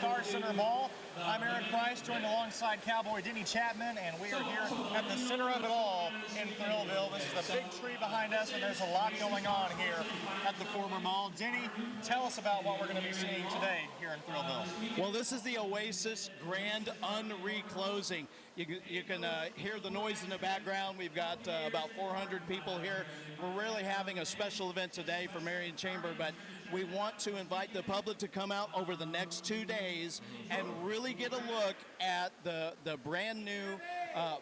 Star Center Mall. I'm Aaron Price, joined alongside Cowboy Denny Chapman, and we are here at the center of it all in Thrillville. This is the big tree behind us, and there's a lot going on here at the former mall. Denny, tell us about what we're going to be seeing today here in Thrillville. Well, this is the Oasis Grand Re-Unclosing. You can hear the noise in the background. We've got about 400 people here. We're really having a special event today for Marion Chamber, but we want to invite the public to come out over the next 2 days and really get a look at the brand new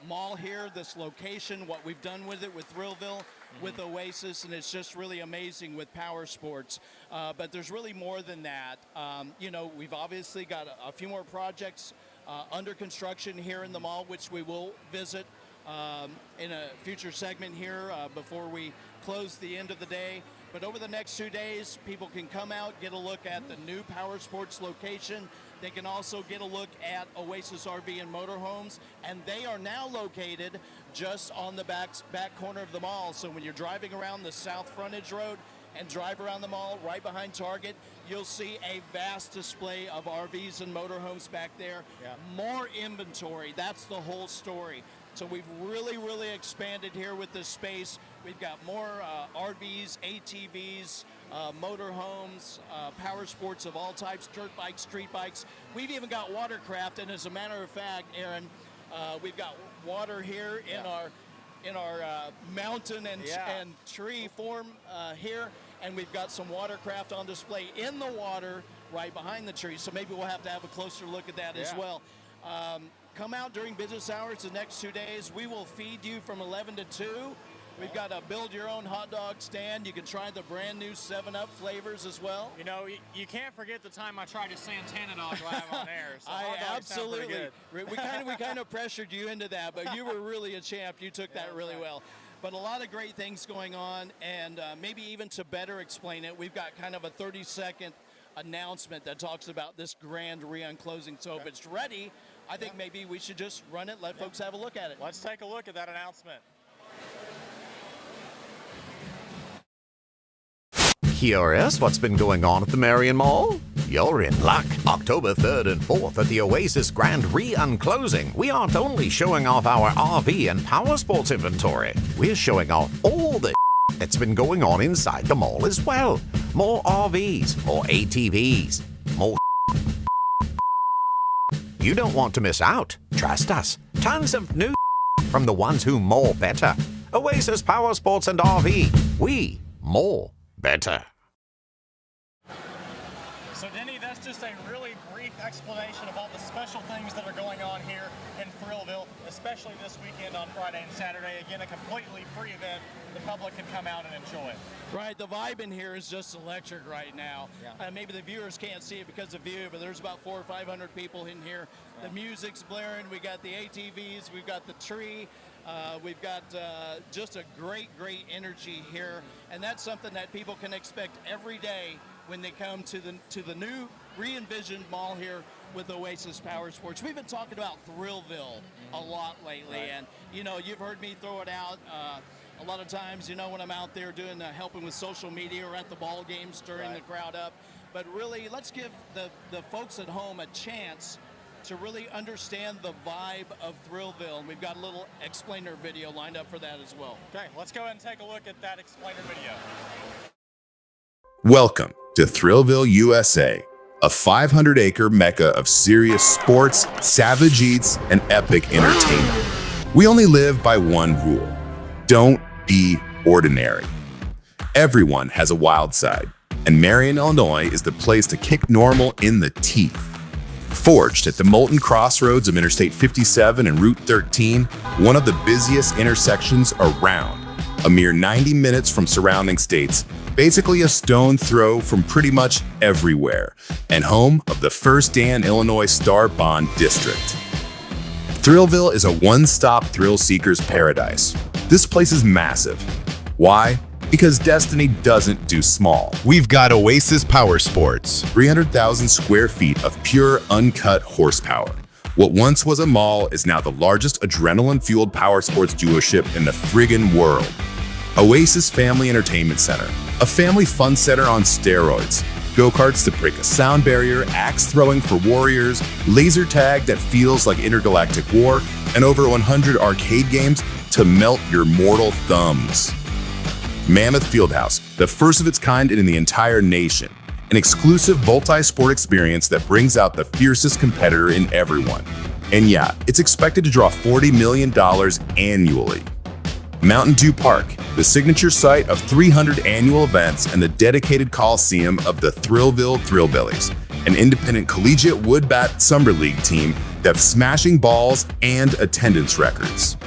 mall here, this location, what we've done with it with Thrillville, with Oasis, and it's just really amazing with Powersports. But there's really more than that. You know, we've obviously got a few more projects under construction here in the mall, which we will visit in a future segment here before we close the end of the day. But over the next 2 days, people can come out, get a look at the new Powersports location. They can also get a look at Oasis RV and Motorhomes, and they are now located just on the back corner of the mall. So when you're driving around the south frontage road and drive around the mall right behind Target, you'll see a vast display of RVs and motorhomes back there. Yeah. More inventory, that's the whole story. So we've really expanded here with this space. We've got more RVs, ATVs, motorhomes, power sports of all types, dirt bikes, street bikes. We've even got watercraft, and as a matter of fact, Aaron, we've got water here in our mountain and tree form here, and we've got some watercraft on display in the water right behind the tree. So maybe we'll have to have a closer look at that as well. Come out during business hours the next 2 days. We will feed you from 11 to 2. We've got a build-your-own hot dog stand. You can try the brand new 7-Up flavors as well. You know, you can't forget the time I tried a Santana dog live on air. So absolutely. We kind of pressured you into that, but you were really a champ. You took that really well. But a lot of great things going on, and maybe even to better explain it, we've got kind of a 30-second announcement that talks about this grand Re-Unclosing. So if it's ready, I think maybe we should just run it, let folks have a look at it. Let's take a look at that announcement. Curious what's been going on at the Marion Mall? You're in luck. October 3rd and 4th at the Oasis Grand Re-Unclosing, we aren't only showing off our RV and Powersports inventory, we're showing off all the that's been going on inside the mall as well. More RVs, more ATVs, more you don't want to miss out. Trust us. Tons of new from the ones who more better. Oasis Powersports and RV. We more better. So Denny, that's just a really brief explanation of all the special things that are going on here in Thrillville, especially this weekend on Friday and Saturday. Again, a completely free event. The public can come out and enjoy it. Right, the vibe in here is just electric right now. Maybe the viewers can't see it because of view, but there's about 400 or 500 people in here. The music's blaring. We got the ATVs. We've got the tree. We've got just a great energy here, and that's something that people can expect every day when they come to the new re-envisioned mall here with Oasis Powersports. We've been talking about Thrillville a lot lately, and you know, you've heard me throw it out a lot of times, you know, when I'm out there doing helping with social media or at the ball games, stirring the crowd up. But really, let's give the folks at home a chance to really understand the vibe of Thrillville. And we've got a little explainer video lined up for that as well. Okay, let's go ahead and take a look at that explainer video. Welcome to Thrillville, USA, a 500-acre mecca of serious sports, savage eats, and epic entertainment. We only live by one rule: don't be ordinary. Everyone has a wild side, and Marion, Illinois is the place to kick normal in the teeth. Forged at the molten crossroads of Interstate 57 and Route 13, one of the busiest intersections around, a mere 90 minutes from surrounding states, basically a stone throw from pretty much everywhere, and home of the first Dan Illinois Star Bond District. Thrillville is a one-stop thrill seeker's paradise. This place is massive. Why? Because Destiny doesn't do small. We've got Oasis Powersports, 300,000 square feet of pure, uncut horsepower. What once was a mall is now the largest adrenaline-fueled powersports dealership in the friggin' world. Oasis Family Entertainment Center, a family fun center on steroids. go-karts that break a sound barrier, axe throwing for warriors, laser tag that feels like intergalactic war, and over 100 arcade games to melt your mortal thumbs. Mammoth Fieldhouse, the first of its kind in the entire nation. An exclusive multi-sport experience that brings out the fiercest competitor in everyone. And yeah, it's expected to draw $40 million annually. Mountain Dew Park, the signature site of 300 annual events and the dedicated coliseum of the Thrillville Thrillbillies, an independent collegiate wood bat summer league team that's smashing balls and attendance records.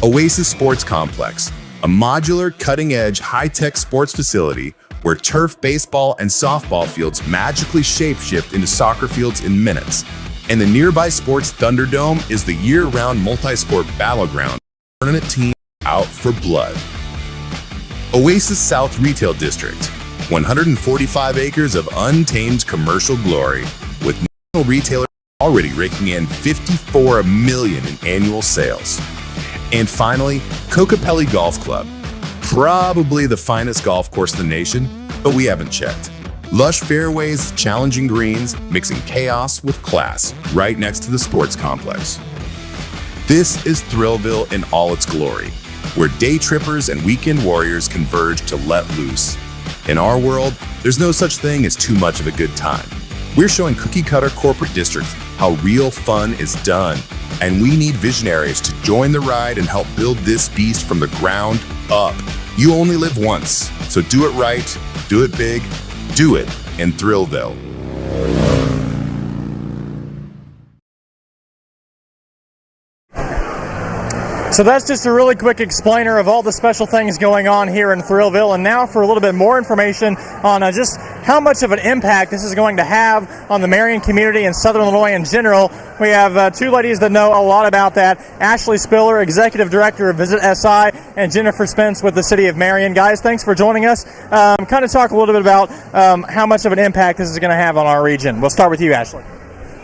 Oasis Sports Complex, a modular, cutting-edge, high-tech sports facility where turf, baseball, and softball fields magically shapeshift into soccer fields in minutes. And the nearby Sports Thunderdome is the year-round multi-sport battleground, tournament team out for blood. Oasis South Retail District, 145 acres of untamed commercial glory, with national retailers already raking in $54 million in annual sales. And finally, Kokopelli Golf Club, probably the finest golf course in the nation, but we haven't checked. Lush fairways, challenging greens, mixing chaos with class, right next to the sports complex. This is Thrillville in all its glory, where day trippers and weekend warriors converge to let loose. In our world, there's no such thing as too much of a good time. We're showing cookie-cutter corporate districts how real fun is done, and we need visionaries to join the ride and help build this beast from the ground up. You only live once, so do it right, do it big, do it in Thrillville. So that's just a really quick explainer of all the special things going on here in Thrillville. And now for a little bit more information on just how much of an impact this is going to have on the Marion community and Southern Illinois in general, we have two ladies that know a lot about that. Ashley Spiller, Executive Director of Visit SI, and Jennifer Spence with the City of Marion. Guys, thanks for joining us. Kind of talk a little bit about how much of an impact this is going to have on our region. We'll start with you, Ashley.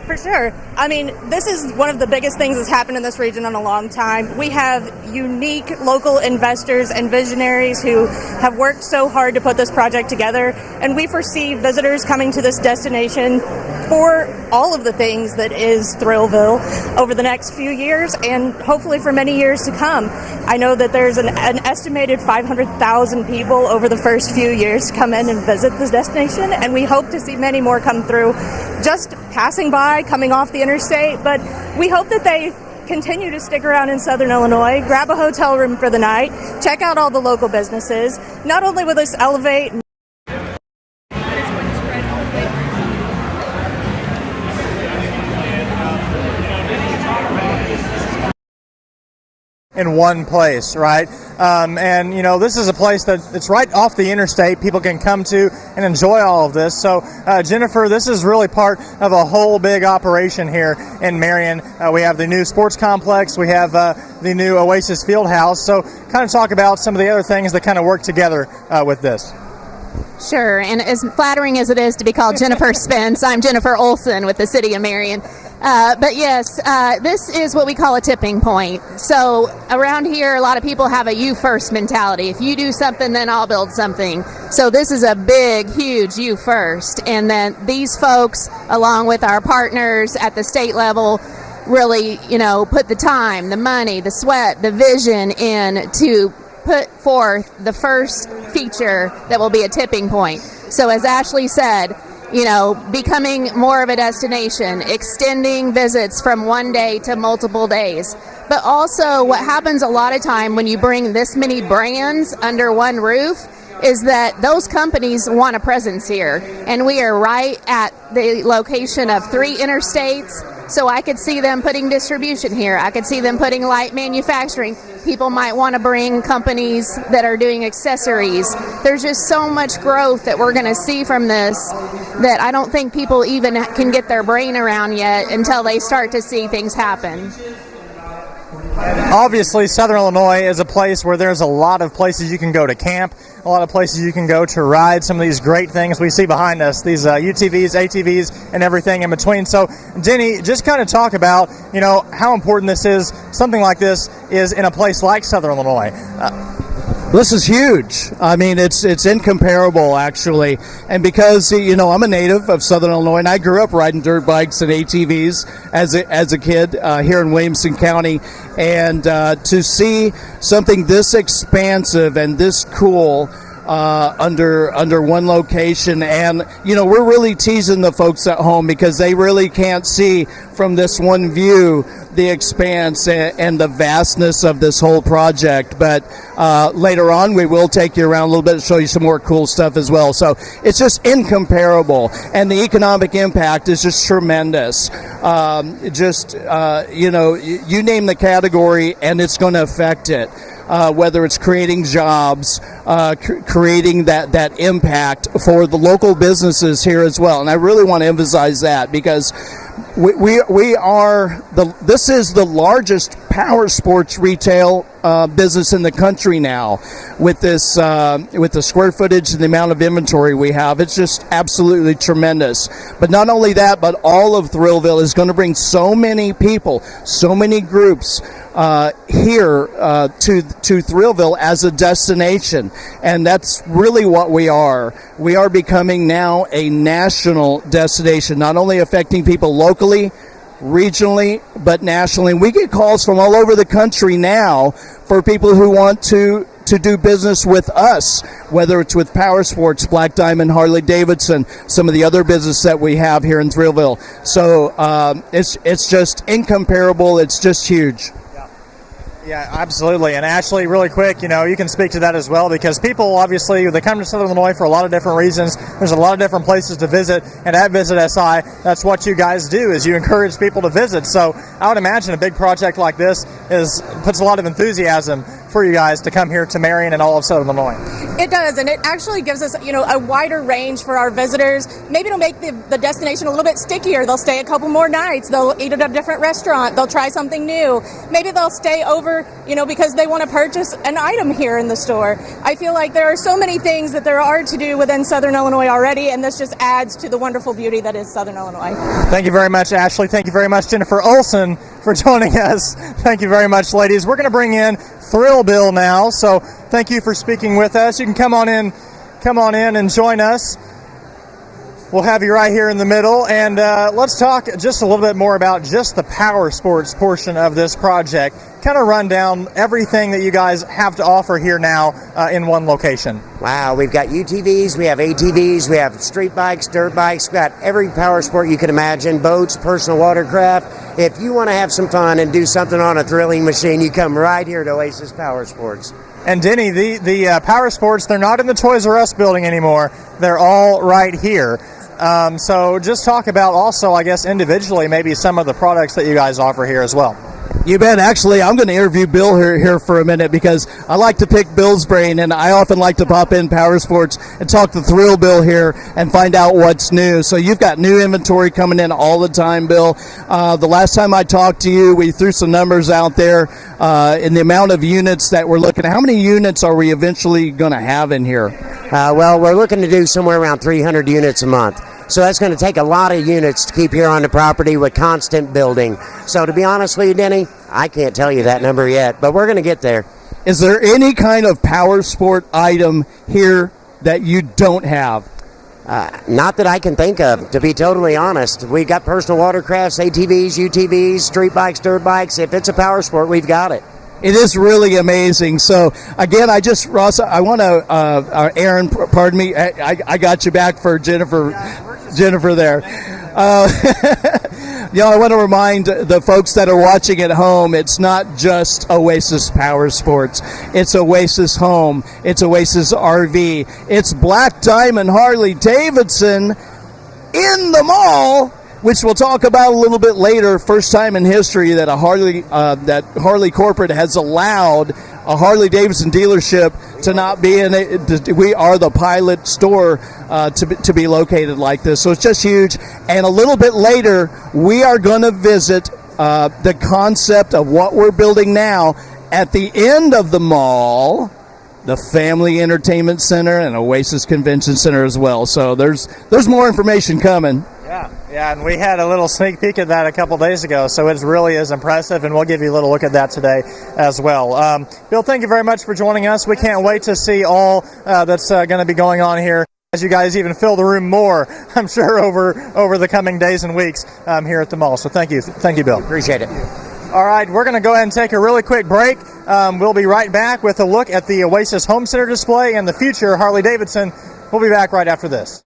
For sure. I mean, this is one of the biggest things that's happened in this region in a long time. We have unique local investors and visionaries who have worked so hard to put this project together, and we foresee visitors coming to this destination for all of the things that is Thrillville over the next few years and hopefully for many years to come. I know that there's an estimated 500,000 people over the first few years to come in and visit this destination, and we hope to see many more come through just passing by, coming off the interstate, but we hope that they continue to stick around in Southern Illinois, grab a hotel room for the night, check out all the local businesses. Not only will this elevate in one place, right? And you know, this is a place that it's right off the interstate. People can come to and enjoy all of this. So Jennifer, this is really part of a whole big operation here in Marion. We have the new sports complex, we have the new Oasis Fieldhouse. So kind of talk about some of the other things that kind of work together with this. Sure, and as flattering as it is to be called Jennifer Spence, I'm Jennifer Olson with the City of Marion. But yes, this is what we call a tipping point. So around here, a lot of people have a you first mentality. If you do something, then I'll build something. So this is a big, huge you first. And then these folks, along with our partners at the state level, really, you know, put the time, the money, the sweat, the vision in to put forth the first feature that will be a tipping point. So as Ashley said, you know, becoming more of a destination, extending visits from one day to multiple days. But also what happens a lot of time when you bring this many brands under one roof is that those companies want a presence here. And we are right at the location of 3 interstates. So I could see them putting distribution here. I could see them putting light manufacturing. People might want to bring companies that are doing accessories. There's just so much growth that we're going to see from this that I don't think people even can get their brain around yet until they start to see things happen. Obviously, Southern Illinois is a place where there's a lot of places you can go to camp, a lot of places you can go to ride some of these great things we see behind us, these UTVs, ATVs, and everything in between. So, Denny, just kind of talk about, you know, how important this is, something like this is in a place like Southern Illinois. This is huge. I mean, it's incomparable, actually. And because, I'm a native of Southern Illinois, and I grew up riding dirt bikes and ATVs as a kid here in Williamson County. And to see something this expansive and this cool under one location, and we're really teasing the folks at home because they really can't see from this one view the expanse and the vastness of this whole project. But later on we will take you around a little bit and show you some more cool stuff as well. So it's just incomparable, and the economic impact is just tremendous. You name the category and it's going to affect it. Whether it's creating jobs, creating that impact for the local businesses here as well. And I really want to emphasize that because this is the largest power sports retail business in the country now. With this, with the square footage and the amount of inventory we have, it's just absolutely tremendous. But not only that, but all of Thrillville is going to bring so many people, so many groups here to Thrillville as a destination, and that's really what we are. We are becoming now a national destination, not only affecting people locally, regionally, but nationally. We get calls from all over the country now for people who want to do business with us, whether it's with Powersports, Black Diamond Harley-Davidson, some of the other business that we have here in Thrillville. So it's just incomparable. It's just huge. Yeah, absolutely. And Ashley, really quick, you can speak to that as well, because people, obviously, they come to Southern Illinois for a lot of different reasons. There's a lot of different places to visit, and at Visit SI, that's what you guys do, is you encourage people to visit. So I would imagine a big project like this puts a lot of enthusiasm for you guys to come here to Marion and all of Southern Illinois. It does, and it actually gives us, a wider range for our visitors. Maybe it'll make the destination a little bit stickier. They'll stay a couple more nights. They'll eat at a different restaurant. They'll try something new. Maybe they'll stay over, because they want to purchase an item here in the store. I feel like there are so many things that there are to do within Southern Illinois already, and this just adds to the wonderful beauty that is Southern Illinois. Thank you very much, Ashley. Thank you very much, Jennifer Olson, for joining us. Thank you very much, ladies. We're going to bring in Thrill Bill now, so thank you for speaking with us. You can come on in and join us. We'll have you right here in the middle, and let's talk just a little bit more about just the power sports portion of this project. Kind of run down everything that you guys have to offer here now in one location. Wow, we've got UTVs, we have ATVs, we have street bikes, dirt bikes, we've got every power sport you can imagine, boats, personal watercraft. If you want to have some fun and do something on a thrilling machine, you come right here to Oasis Powersports. And Denny, the power sports, they're not in the Toys R Us building anymore. They're all right here. So just talk about also, I guess, individually, maybe some of the products that you guys offer here as well. You bet. Actually, I'm going to interview Bill here for a minute because I like to pick Bill's brain, and I often like to pop in Power Sports and talk to Thrill Bill here and find out what's new. So you've got new inventory coming in all the time, Bill. The last time I talked to you, we threw some numbers out there in the amount of units that we're looking at. How many units are we eventually going to have in here? Well, we're looking to do somewhere around 300 units a month. So that's going to take a lot of units to keep here on the property with constant building. So to be honest with you, Denny, I can't tell you that number yet, but we're going to get there. Is there any kind of power sport item here that you don't have? Not that I can think of, to be totally honest. We've got personal watercrafts, ATVs, UTVs, street bikes, dirt bikes. If it's a power sport, we've got it. It is really amazing. So again, Ross, I want to, Aaron, pardon me, I got you back for Jennifer there. I want to remind the folks that are watching at home, it's not just Oasis Powersports. It's Oasis Home. It's Oasis RV. It's Black Diamond Harley-Davidson in the mall, which we'll talk about a little bit later. First time in history that Harley corporate has allowed a Harley-Davidson dealership to not be in it. We are the pilot store to be located like this. So it's just huge. And a little bit later, we are going to visit the concept of what we're building now at the end of the mall, the Family Entertainment Center and Oasis Convention Center as well. So there's more information coming. Yeah, Yeah, and we had a little sneak peek at that a couple days ago, so it really is impressive, and we'll give you a little look at that today as well. Bill, thank you very much for joining us. We can't wait to see all that's going to be going on here as you guys even fill the room more, I'm sure, over the coming days and weeks here at the mall. So thank you, Bill. Appreciate it. All right, we're going to go ahead and take a really quick break. We'll be right back with a look at the Oasis Home Center display and the future Harley-Davidson. We'll be back right after this.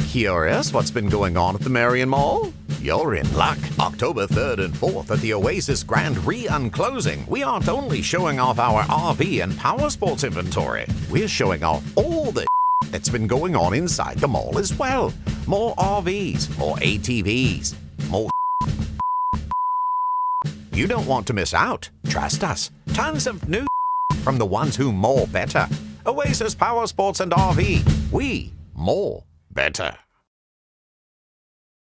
Curious what's been going on at the Marion Mall? You're in luck. October 3rd and 4th at the Oasis Grand Re-Unclosing, we aren't only showing off our RV and powersports inventory, we're showing off all the that's been going on inside the mall as well. More RVs, more ATVs, more You don't want to miss out. Trust us. Tons of new from the ones who more better. Oasis Powersports and RV. We more better.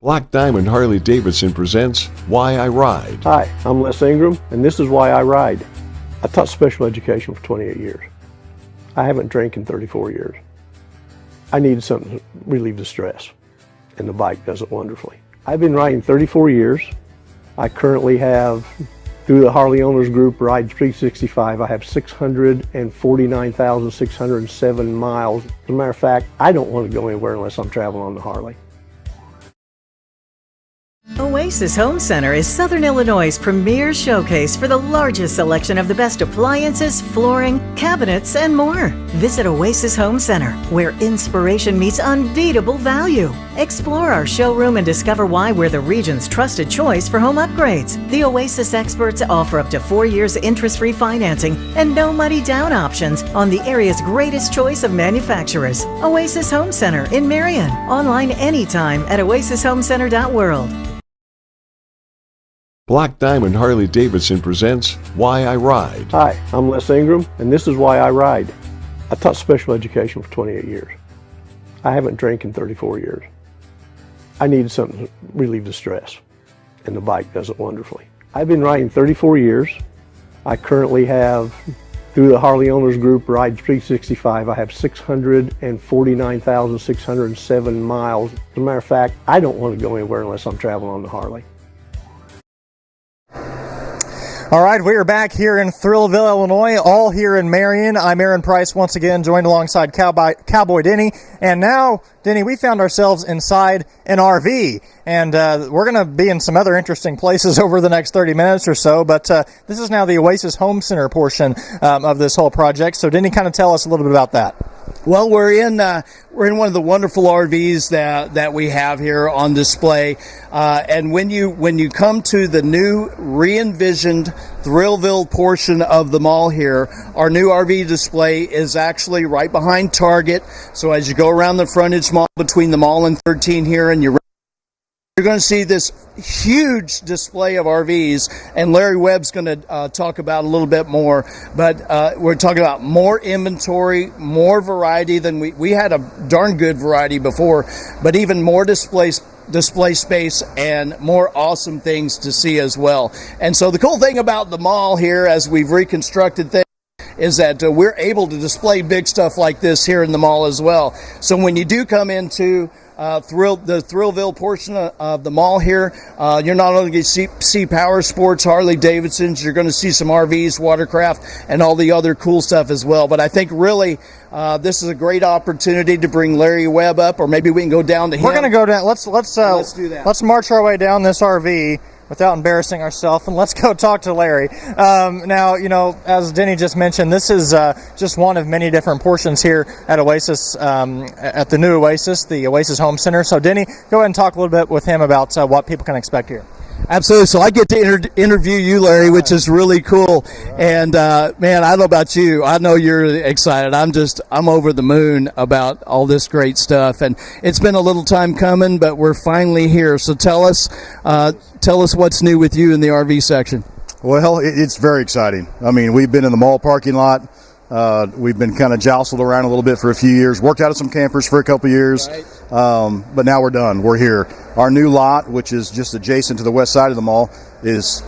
Black Diamond Harley-Davidson presents Why I Ride. Hi, I'm Les Ingram, and this is why I ride. I taught special education for 28 years. I haven't drank in 34 years. I needed something to relieve the stress, and the bike does it wonderfully. I've been riding 34 years. I currently have, through the Harley Owners Group, Ride 365, I have 649,607 miles. As a matter of fact, I don't want to go anywhere unless I'm traveling on the Harley. Oasis Home Center is Southern Illinois' premier showcase for the largest selection of the best appliances, flooring, cabinets, and more. Visit Oasis Home Center, where inspiration meets unbeatable value. Explore our showroom and discover why we're the region's trusted choice for home upgrades. The Oasis experts offer up to 4 years interest-free financing and no money down options on the area's greatest choice of manufacturers. Oasis Home Center in Marion. Online anytime at oasishomecenter.world. Black Diamond Harley-Davidson presents Why I Ride. Hi, I'm Les Ingram, and this is why I ride. I taught special education for 28 years. I haven't drank in 34 years. I needed something to relieve the stress, and the bike does it wonderfully. I've been riding 34 years. I currently have, through the Harley Owners Group, Ride 365, I have 649,607 miles. As a matter of fact, I don't want to go anywhere unless I'm traveling on the Harley. All right, we are back here in Thrillville, Illinois, all here in Marion. I'm Aaron Price, once again, joined alongside Cowboy Denny. And now, Denny, we found ourselves inside an RV. And we're going to be in some other interesting places over the next 30 minutes or so. But this is now the Oasis Home Center portion of this whole project. So, Denny, kind of tell us a little bit about that. Well, we're in one of the wonderful RVs that we have here on display, and when you come to the new re-envisioned Thrillville portion of the mall here, our new RV display is actually right behind Target. So as you go around the frontage mall between the mall and 13 here, and you're going to see this huge display of RVs, and Larry Webb's going to talk about a little bit more. But we're talking about more inventory, more variety than we had a darn good variety before, but even more display space and more awesome things to see as well. And so the cool thing about the mall here, as we've reconstructed things, is that we're able to display big stuff like this here in the mall as well. So when you do come into the Thrillville portion of the mall here, you're not only going to see Powersports, Harley-Davidsons, you're going to see some RVs, watercraft, and all the other cool stuff as well. But I think really this is a great opportunity to bring Larry Webb up, or maybe we can go down to him. We're going to go down. Let's do that. Let's march our way down this RV without embarrassing ourselves, and let's go talk to Larry. Now, as Denny just mentioned, this is just one of many different portions here at Oasis, at the new Oasis, the Oasis Home Center. So, Denny, go ahead and talk a little bit with him about what people can expect here. Absolutely. So I get to interview you, Larry, which is really cool. And man, I don't know about you. I know you're excited. I'm over the moon about all this great stuff. And it's been a little time coming, but we're finally here. So tell us what's new with you in the RV section. Well, it's very exciting. I mean, we've been in the mall parking lot. We've been kind of jostled around a little bit for a few years, worked out of some campers for a couple years, right. But now we're done. We're here. Our new lot, which is just adjacent to the west side of the mall, is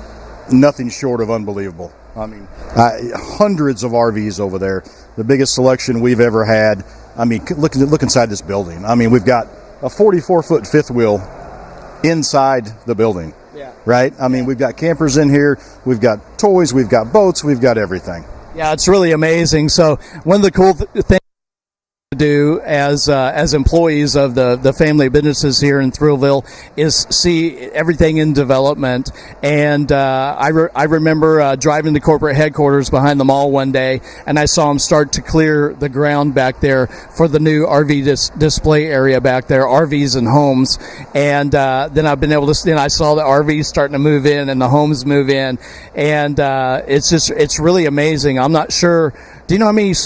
nothing short of unbelievable. I mean, hundreds of RVs over there, the biggest selection we've ever had. I mean, look inside this building. I mean, we've got a 44-foot fifth wheel inside the building. Yeah. Right? I mean, we've got campers in here, we've got toys, we've got boats, we've got everything. Yeah, it's really amazing. So one of the cool things do as employees of the family businesses here in Thrillville is see everything in development. And I remember driving to corporate headquarters behind the mall one day, and I saw them start to clear the ground back there for the new RV display area back there, RVs and homes. And then I've been able to. Then I saw the RVs starting to move in and the homes move in, and it's really amazing. I'm not sure. Do you know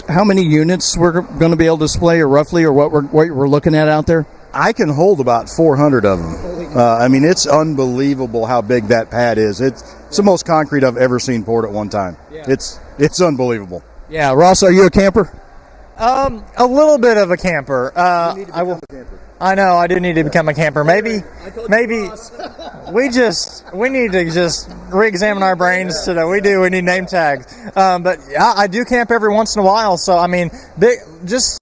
how many units we're going to be able to display, or roughly, or what we're looking at out there? I can hold about 400 of them. I mean, it's unbelievable how big that pad is. It's the most concrete I've ever seen poured at one time. Yeah. It's unbelievable. Yeah, Ross, are you a camper? A little bit of a camper. I know I do need to become a camper. Maybe we need to just re-examine our brains today. We need name tags. But yeah, I do camp every once in a while. So I mean, just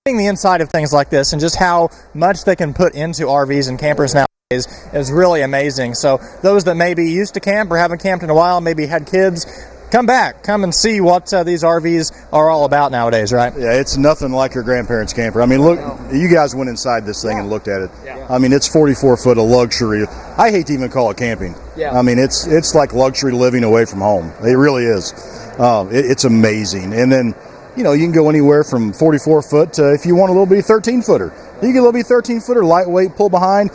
seeing the inside of things like this and just how much they can put into RVs and campers nowadays is really amazing. So those that maybe used to camp or haven't camped in a while, maybe had kids, come and see what these RVs are all about nowadays, right? Yeah, it's nothing like your grandparents' camper. I mean, look, you guys went inside this thing and looked at it. Yeah. I mean, it's 44 foot of luxury. I hate to even call it camping. Yeah. I mean, it's like luxury living away from home. It really is. It's amazing. And then, you can go anywhere from 44 foot to, if you want a little bitty 13 footer. You get a little bitty 13 footer, lightweight, pull behind.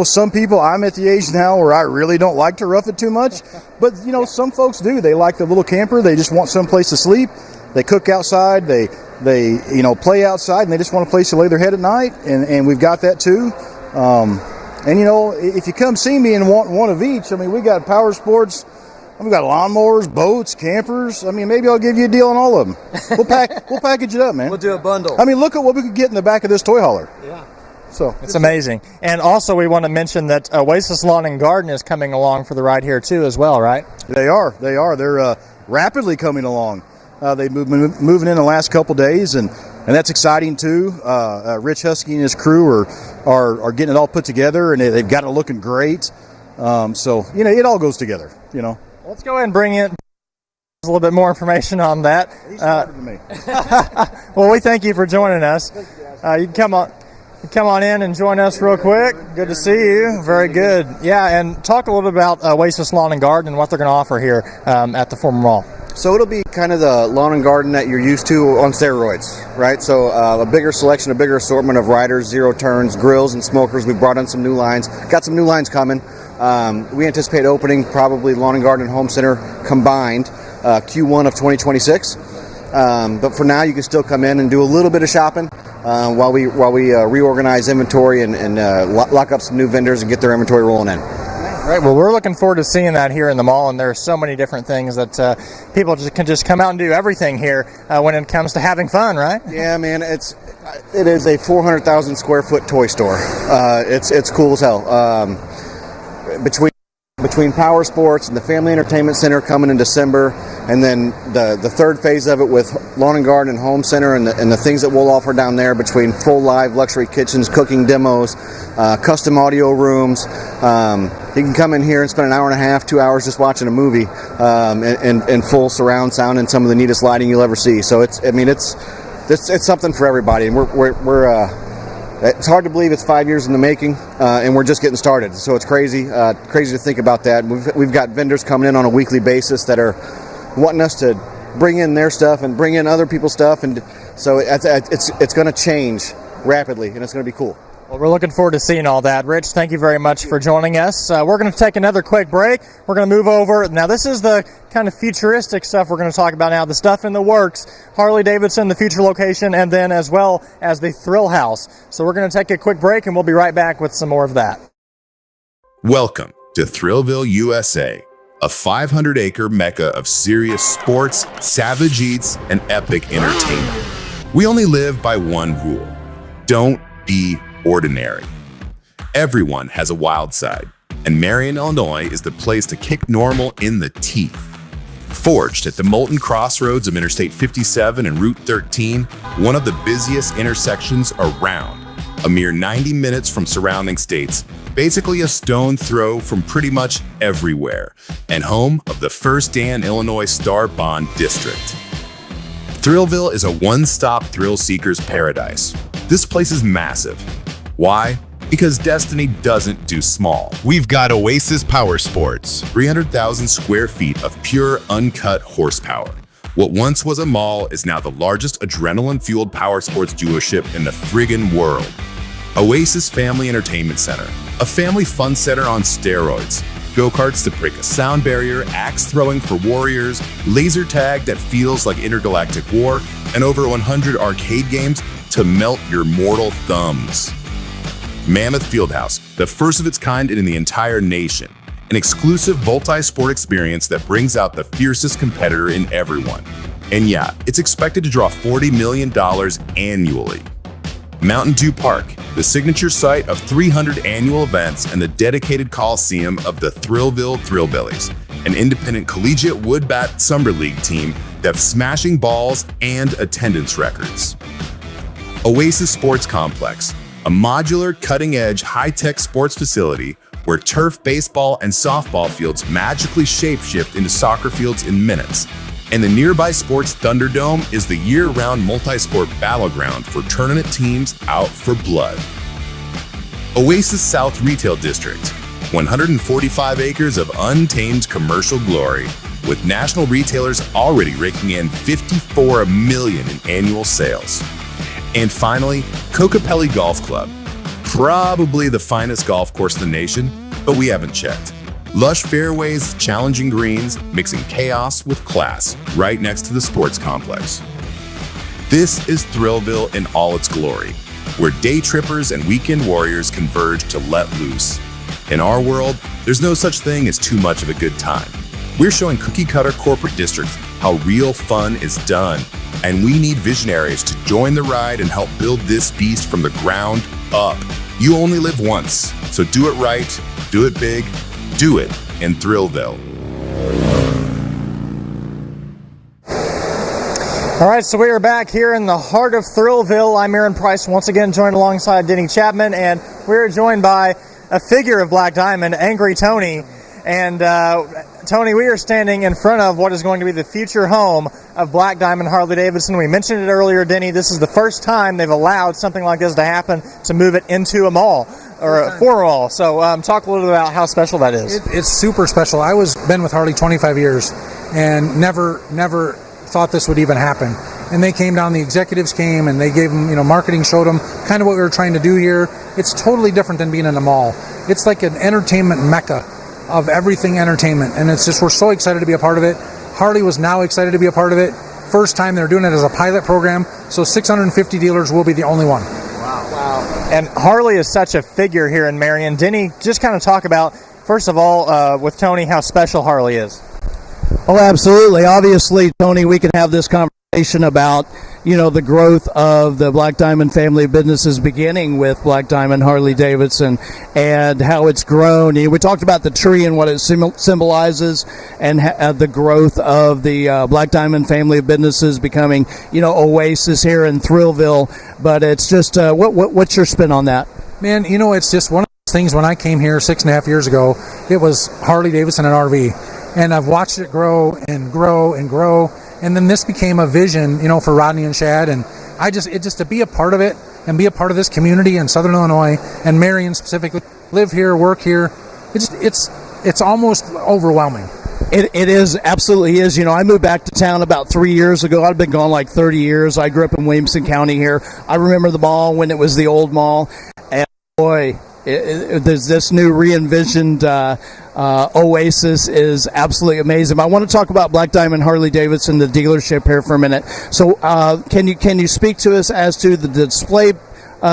Some people, I'm at the age now where I really don't like to rough it too much. But, some folks do. They like the little camper. They just want some place to sleep. They cook outside. They play outside, and they just want a place to lay their head at night. And we've got that too. If you come see me and want one of each, I mean, we got power sports. We've got lawnmowers, boats, campers. I mean, maybe I'll give you a deal on all of them. We'll package it up, man. We'll do a bundle. I mean, look at what we could get in the back of this toy hauler. Yeah. So it's amazing. And also, we want to mention that Oasis Lawn and Garden is coming along for the ride here too, as well, right? They are. They're rapidly coming along. They've moving in the last couple days, and that's exciting too. Rich Husky and his crew are getting it all put together, and they've got it looking great. So it all goes together. Let's go ahead and bring in a little bit more information on that. He's smarter than me. Well, we thank you for joining us. You can come on in and join us real quick. Good to see you. Very good. Yeah, and talk a little bit about Oasis Lawn and Garden and what they're going to offer here at the former mall. So it'll be kind of the lawn and garden that you're used to on steroids, right? So a bigger selection, a bigger assortment of riders, zero turns, grills, and smokers. We've brought in some new lines. Got some new lines coming. We anticipate opening probably Lawn and Garden and Home Center combined Q1 of 2026. But for now, you can still come in and do a little bit of shopping while we reorganize inventory and lock up some new vendors and get their inventory rolling in. Right. Well, we're looking forward to seeing that here in the mall, and there are so many different things that people can just come out and do everything here when it comes to having fun, right? Yeah, man. It is a 400,000 square foot toy store. It's cool as hell. Between Power Sports and the Family Entertainment Center coming in December, and then the third phase of it with Lawn and Garden and Home Center and the things that we'll offer down there between full live luxury kitchens, cooking demos, custom audio rooms. You can come in here and spend an hour and a half, 2 hours just watching a movie in full surround sound and some of the neatest lighting you'll ever see. So it's something for everybody, and we're it's hard to believe it's 5 years in the making, and we're just getting started. So it's crazy to think about that. We've got vendors coming in on a weekly basis that are wanting us to bring in their stuff and bring in other people's stuff, and so it's going to change rapidly, and it's going to be cool. Well, we're looking forward to seeing all that. Rich, thank you very much for joining us. We're going to take another quick break. We're going to move over. Now, this is the kind of futuristic stuff we're going to talk about now, the stuff in the works, Harley-Davidson, the future location, and then as well as the ThrillHouse. So we're going to take a quick break, and we'll be right back with some more of that. Welcome to Thrillville, USA, a 500-acre mecca of serious sports, savage eats, and epic entertainment. We only live by one rule: don't be ordinary. Everyone has a wild side, and Marion, Illinois is the place to kick normal in the teeth. Forged at the molten crossroads of Interstate 57 and Route 13, one of the busiest intersections around, a mere 90 minutes from surrounding states, basically a stone throw from pretty much everywhere, and home of the First Dan Illinois Star Bond District. Thrillville is a one-stop thrill seeker's paradise. This place is massive. Why? Because Destiny doesn't do small. We've got Oasis Powersports, 300,000 square feet of pure, uncut horsepower. What once was a mall is now the largest adrenaline-fueled powersports dealership in the friggin' world. Oasis Family Entertainment Center, a family fun center on steroids. Go-karts to break a sound barrier, axe throwing for warriors, laser tag that feels like intergalactic war, and over 100 arcade games to melt your mortal thumbs. Mammoth Fieldhouse, the first of its kind in the entire nation. An exclusive multi-sport experience that brings out the fiercest competitor in everyone. And yeah, it's expected to draw $40 million annually. Mountain Dew Park, the signature site of 300 annual events and the dedicated coliseum of the Thrillville Thrillbillies, an independent collegiate wood bat summer league team that's smashing balls and attendance records. Oasis Sports Complex, a modular, cutting-edge, high-tech sports facility where turf, baseball, and softball fields magically shapeshift into soccer fields in minutes. And the nearby Sports Thunderdome is the year-round multi-sport battleground for tournament teams out for blood. Oasis South Retail District, 145 acres of untamed commercial glory, with national retailers already raking in $54 million in annual sales. And finally, Kokopelli Golf Club. Probably the finest golf course in the nation, but we haven't checked. Lush fairways, challenging greens, mixing chaos with class, right next to the sports complex. This is Thrillville in all its glory, where day trippers and weekend warriors converge to let loose. In our world, there's no such thing as too much of a good time. We're showing cookie-cutter corporate districts how real fun is done, and we need visionaries to join the ride and help build this beast from the ground up. You only live once, so do it right, do it big, do it in Thrillville. All right, so we are back here in the heart of Thrillville. I'm Aaron Price, once again joined alongside Denny Chapman, and we're joined by a figure of Black Diamond, Angry Tony. And Tony, we are standing in front of what is going to be the future home of Black Diamond Harley-Davidson. We mentioned it earlier, Denny. This is the first time they've allowed something like this to happen, to move it into a mall, or for a mall. So talk a little bit about how special that is. It's super special. I been with Harley 25 years and never thought this would even happen. And they came down, the executives came, and they gave them, marketing showed them kind of what we were trying to do here. It's totally different than being in a mall. It's like an entertainment mecca of everything entertainment, and it's just, we're so excited to be a part of it. Harley was now excited to be a part of it. First time they're doing it as a pilot program, so 650 dealers will be the only one. Wow. And Harley is such a figure here in Marion. Denny, just kind of talk about, first of all, with Tony, how special Harley is. Oh, absolutely. Obviously, Tony, we can have this conversation about, the growth of the Black Diamond family of businesses, beginning with Black Diamond Harley-Davidson and how it's grown. We talked about the tree and what it symbolizes, and the growth of the Black Diamond family of businesses becoming, Oasis here in Thrillville. But it's just, what's your spin on that? Man, it's just one of those things. When I came here 6.5 years ago, it was Harley-Davidson and RV. And I've watched it grow and grow and grow. And then this became a vision, for Rodney and Shad. And just to be a part of it and be a part of this community in Southern Illinois and Marion specifically, live here, work here. It's almost overwhelming. It is, absolutely is. I moved back to town about 3 years ago. I've been gone like 30 years. I grew up in Williamson County here. I remember the mall when it was the old mall. And boy, there's this new re-envisioned Oasis is absolutely amazing. I want to talk about Black Diamond Harley-Davidson, the dealership, here for a minute. So can you speak to us as to the display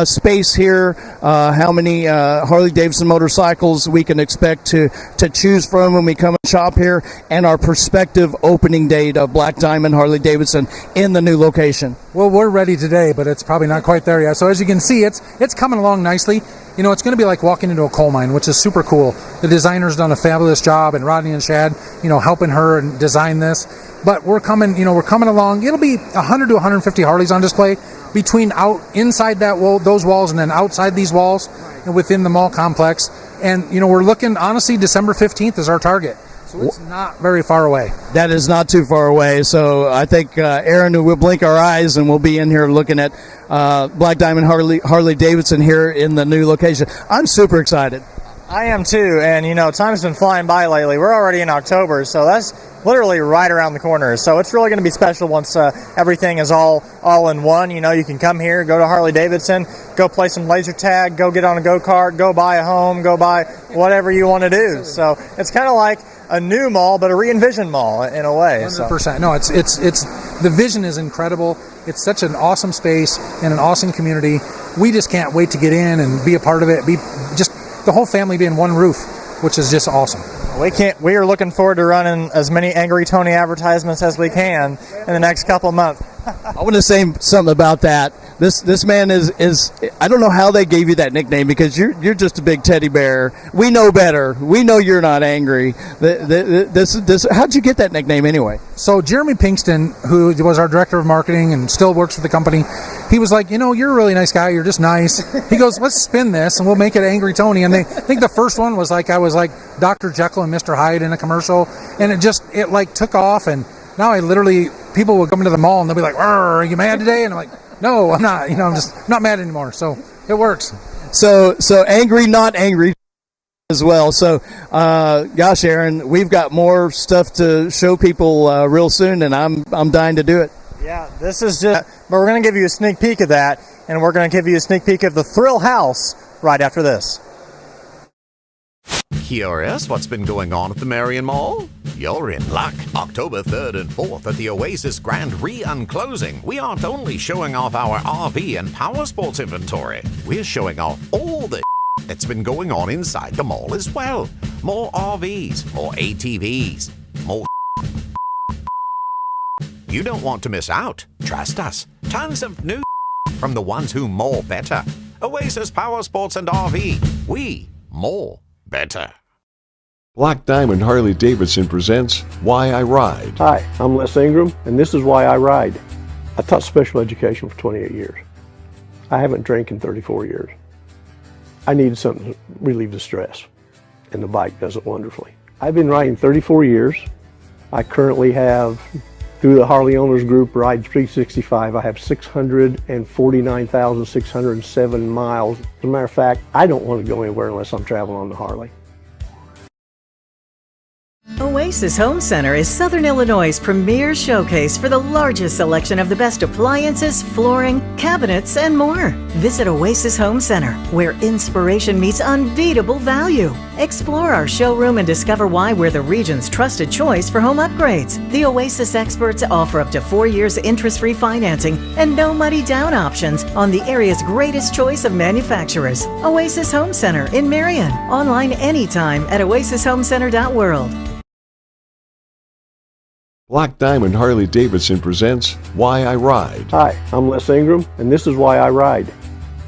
space here, how many Harley-Davidson motorcycles we can expect to choose from when we come and shop here, and our prospective opening date of Black Diamond Harley-Davidson in the new location? Well, we're ready today, but it's probably not quite there yet. So as you can see, it's coming along nicely. It's going to be like walking into a coal mine, which is super cool. The designer's done a fabulous job, and Rodney and Shad, helping her and design this. But we're coming along. It'll be 100 to 150 Harleys on display, between inside those walls and then outside these walls and within the mall complex. And, we're looking, honestly, December 15th is our target. So it's not very far away. That is not too far away. So I think, Aaron, we'll blink our eyes and we'll be in here looking at Black Diamond Harley-Davidson here in the new location. I'm super excited. I am too, and time's been flying by lately. We're already in October, so that's literally right around the corner. So it's really going to be special once everything is all in one. You can come here, go to Harley-Davidson, go play some laser tag, go get on a go-kart, go buy a home, go buy whatever you want to do. So it's kind of like a new mall, but a re-envisioned mall in a way. 100%. No, it's the vision is incredible. It's such an awesome space and an awesome community. We just can't wait to get in and be a part of it. Be just the whole family be in one roof, which is just awesome. We are looking forward to running as many Angry Tony advertisements as we can in the next couple months. I want to say something about that. This man is I don't know how they gave you that nickname, because you're just a big teddy bear. We know better. We know you're not angry. How'd you get that nickname anyway? So Jeremy Pinkston, who was our director of marketing and still works for the company, he was like, you're a really nice guy. You're just nice. He goes, let's spin this and we'll make it Angry Tony. And I think the first one was I was like Dr. Jekyll and Mr. Hyde in a commercial, and it took off. And now people will come into the mall and they'll be like, are you mad today? And I'm like, no, I'm not. I'm just not mad anymore. So it works. So angry, not angry as well. So, gosh, Aaron, we've got more stuff to show people real soon, and I'm dying to do it. Yeah, this is but we're going to give you a sneak peek of that, and we're going to give you a sneak peek of the ThrillHouse right after this. Curious what's been going on at the Marion Mall? You're in luck. October 3rd and 4th at the Oasis Grand Re-Unclosing, we aren't only showing off our RV and Powersports inventory, we're showing off all the that's been going on inside the mall as well. More RVs, more ATVs, more you don't want to miss out. Trust us. Tons of new from the ones who more better. Oasis Powersports and RV. We more better. Black Diamond Harley-Davidson presents Why I Ride. Hi, I'm Les Ingram, and this is why I ride. I taught special education for 28 years. I haven't drank in 34 years. I needed something to relieve the stress, and the bike does it wonderfully. I've been riding 34 years. I currently have, through the Harley Owners Group Ride 365, I have 649,607 miles. As a matter of fact, I don't want to go anywhere unless I'm traveling on the Harley. Oasis Home Center is Southern Illinois' premier showcase for the largest selection of the best appliances, flooring, cabinets, and more. Visit Oasis Home Center, where inspiration meets unbeatable value. Explore our showroom and discover why we're the region's trusted choice for home upgrades. The Oasis experts offer up to 4 years interest-free financing and no money down options on the area's greatest choice of manufacturers. Oasis Home Center in Marion. Online anytime at oasishomecenter.world. Black Diamond Harley-Davidson presents Why I Ride. Hi, I'm Les Ingram, and this is why I ride.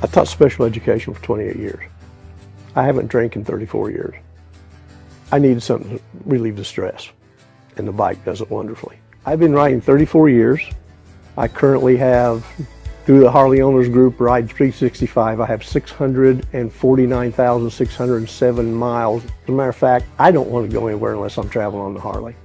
I taught special education for 28 years. I haven't drank in 34 years. I needed something to relieve the stress, and the bike does it wonderfully. I've been riding 34 years. I currently have, through the Harley Owners Group Ride 365, I have 649,607 miles. As a matter of fact, I don't want to go anywhere unless I'm traveling on the Harley.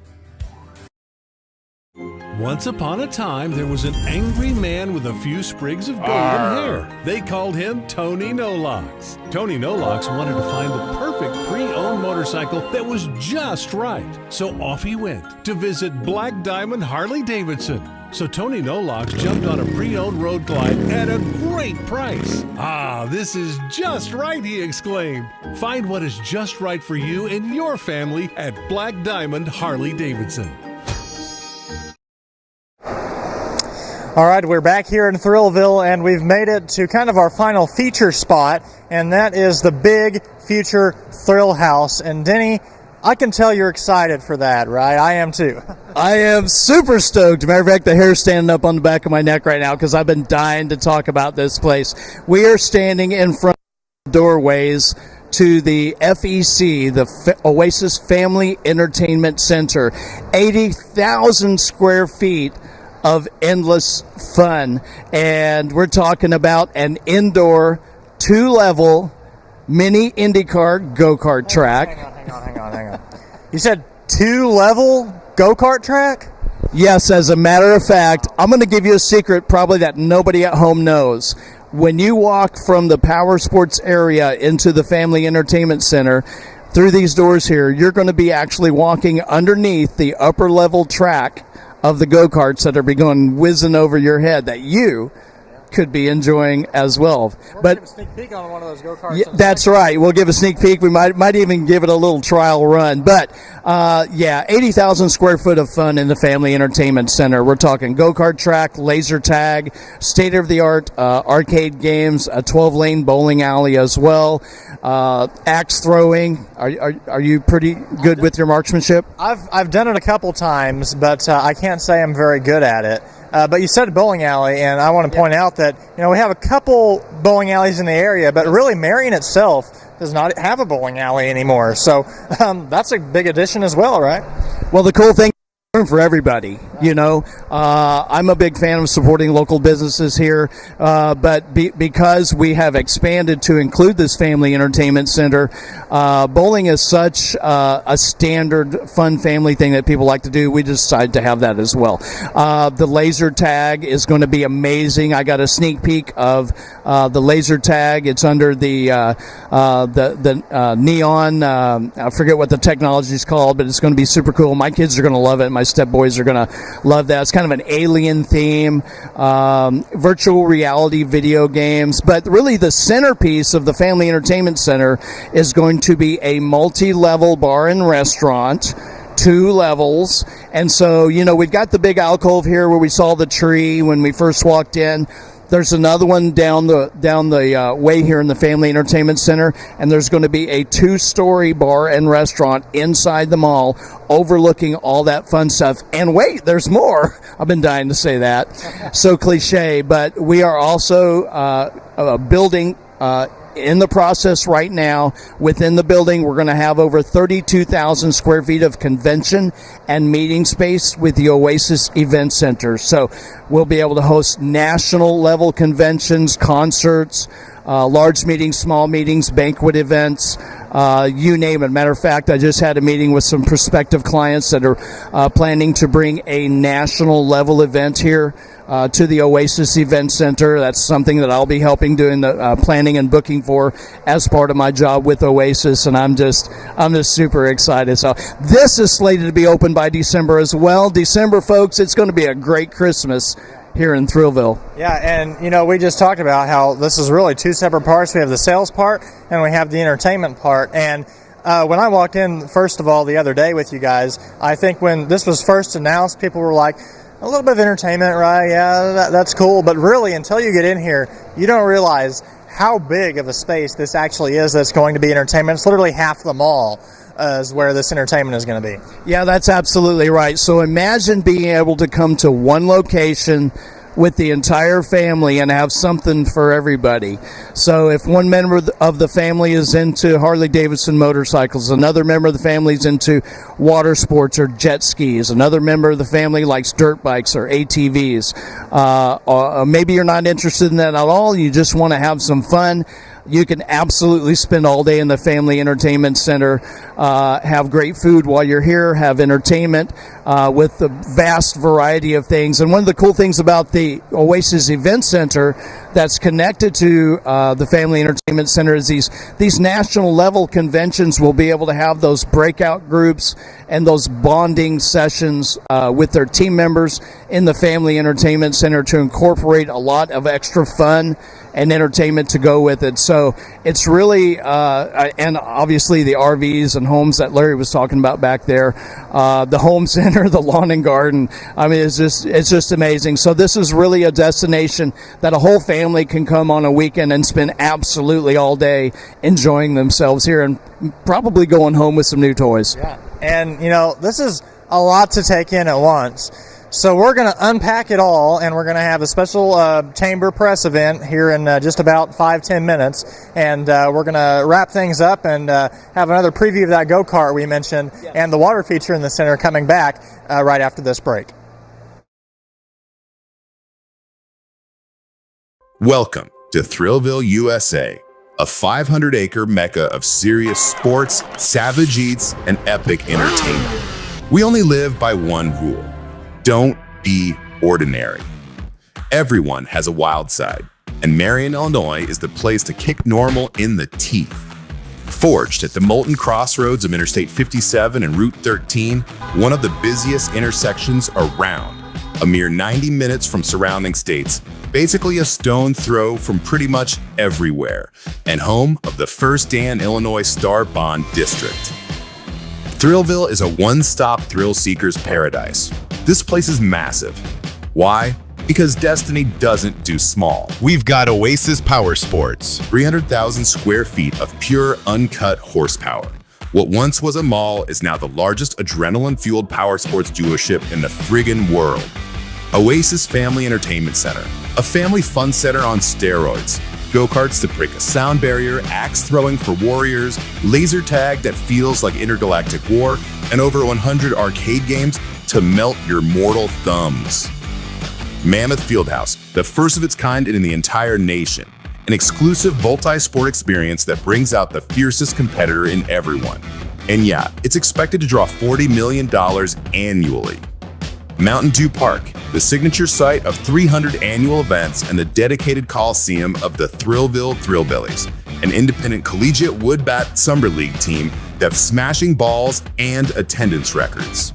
Once upon a time, there was an angry man with a few sprigs of golden hair. They called him Tony No-Locks. Tony No-Locks wanted to find the perfect pre-owned motorcycle that was just right. So off he went to visit Black Diamond Harley-Davidson. So Tony No-Locks jumped on a pre-owned Road Glide at a great price. Ah, this is just right, he exclaimed. Find what is just right for you and your family at Black Diamond Harley-Davidson. All right, we're back here in Thrillville, and we've made it to kind of our final feature spot, and that is the big future ThrillHouse. And Denny, I can tell you're excited for that, right? I am too. I am super stoked. Matter of fact, the hair's standing up on the back of my neck right now because I've been dying to talk about this place. We are standing in front of the doorways to the FEC, the Oasis Family Entertainment Center. 80,000 square feet of endless fun. And we're talking about an indoor 2-level mini IndyCar go-kart track. Hang on. You said 2-level go-kart track? Yes, as a matter of fact, I'm going to give you a secret probably that nobody at home knows. When you walk from the Powersports area into the Family Entertainment Center, through these doors here, you're going to be actually walking underneath the upper level track of the go-karts that are going whizzing over your head that you could be enjoying as well. But give a sneak peek on one of those go-karts. Yeah, that's right. We'll give a sneak peek. We might even give it a little trial run. But 80,000 square foot of fun in the Family Entertainment Center. We're talking go-kart track, laser tag, state-of-the-art arcade games, a 12-lane bowling alley as well, axe throwing. Are you pretty good with your marksmanship? I've done it a couple times, but I can't say I'm very good at it. But you said bowling alley, and I want to point out that we have a couple bowling alleys in the area, but really Marion itself does not have a bowling alley anymore. So that's a big addition as well, right? Well, the cool thing for everybody, I'm a big fan of supporting local businesses here, but because we have expanded to include this Family Entertainment Center, bowling is such a standard fun family thing that people like to do. We decided to have that as well. The laser tag is going to be amazing. I got a sneak peek of the laser tag. It's under the neon. I forget what the technology is called, but it's going to be super cool. My kids are going to love it. My step boys are going to love that. It's kind of an alien theme, virtual reality video games, but really the centerpiece of the Family Entertainment Center is going to be a multi-level bar and restaurant, 2 levels. And so, we've got the big alcove here where we saw the tree when we first walked in. There's another one down the way here in the Family Entertainment Center, and there's going to be a 2-story bar and restaurant inside the mall overlooking all that fun stuff. And wait, there's more. I've been dying to say that. So cliche, but we are also building in the process right now. Within the building, we're going to have over 32,000 square feet of convention and meeting space with the Oasis Event Center. So we'll be able to host national level conventions, concerts, large meetings, small meetings, banquet events, you name it. Matter of fact, I just had a meeting with some prospective clients that are planning to bring a national level event here to the Oasis Event Center. That's something that I'll be helping doing the planning and booking for as part of my job with Oasis, and I'm just super excited. So this is slated to be open by December as well. December, folks, it's going to be a great Christmas here in Thrillville. Yeah, and we just talked about how this is really 2 separate parts. We have the sales part and we have the entertainment part. And when I walked in, first of all, the other day with you guys, I think when this was first announced, people were like, a little bit of entertainment, right? Yeah, that's cool. But really, until you get in here, you don't realize how big of a space this actually is that's going to be entertainment. It's literally half the mall is where this entertainment is going to be. Yeah, that's absolutely right. So imagine being able to come to one location with the entire family and have something for everybody. So if one member of the family is into Harley-Davidson motorcycles, another member of the family is into water sports or jet skis, another member of the family likes dirt bikes or ATVs, or maybe you're not interested in that at all, you just want to have some fun, you can absolutely spend all day in the Family Entertainment Center, have great food while you're here, have entertainment with the vast variety of things. And one of the cool things about the Oasis Event Center that's connected to the Family Entertainment Center is these national level conventions will be able to have those breakout groups and those bonding sessions with their team members in the Family Entertainment Center to incorporate a lot of extra fun and entertainment to go with it. So it's really, and obviously the RVs and homes that Larry was talking about back there, the home center, the lawn and garden. I mean, it's just amazing. So this is really a destination that a whole family can come on a weekend and spend absolutely all day enjoying themselves here and probably going home with some new toys. Yeah. And, this is a lot to take in at once. So we're going to unpack it all, and we're going to have a special chamber press event here in just about 5-10 minutes. And we're going to wrap things up and have another preview of that go-kart we mentioned and the water feature in the center coming back right after this break. Welcome to Thrillville, USA, a 500-acre mecca of serious sports, savage eats, and epic entertainment. We only live by one rule: don't be ordinary. Everyone has a wild side, and Marion, Illinois is the place to kick normal in the teeth. Forged at the molten crossroads of Interstate 57 and Route 13, one of the busiest intersections around, a mere 90 minutes from surrounding states, basically a stone throw from pretty much everywhere, and home of the First Dan Illinois Star Bond District. Thrillville is a one-stop thrill seeker's paradise. This place is massive. Why? Because Destiny doesn't do small. We've got Oasis Powersports, 300,000 square feet of pure, uncut horsepower. What once was a mall is now the largest adrenaline-fueled powersports dealership in the friggin' world. Oasis Family Entertainment Center, a family fun center on steroids. Go-karts that break a sound barrier, axe throwing for warriors, laser tag that feels like intergalactic war, and over 100 arcade games to melt your mortal thumbs. Mammoth Fieldhouse, the first of its kind in the entire nation. An exclusive multi-sport experience that brings out the fiercest competitor in everyone. And yeah, it's expected to draw $40 million annually. Mountain Dew Park, the signature site of 300 annual events and the dedicated coliseum of the Thrillville Thrillbillies, an independent collegiate wood bat summer league team that's smashing balls and attendance records.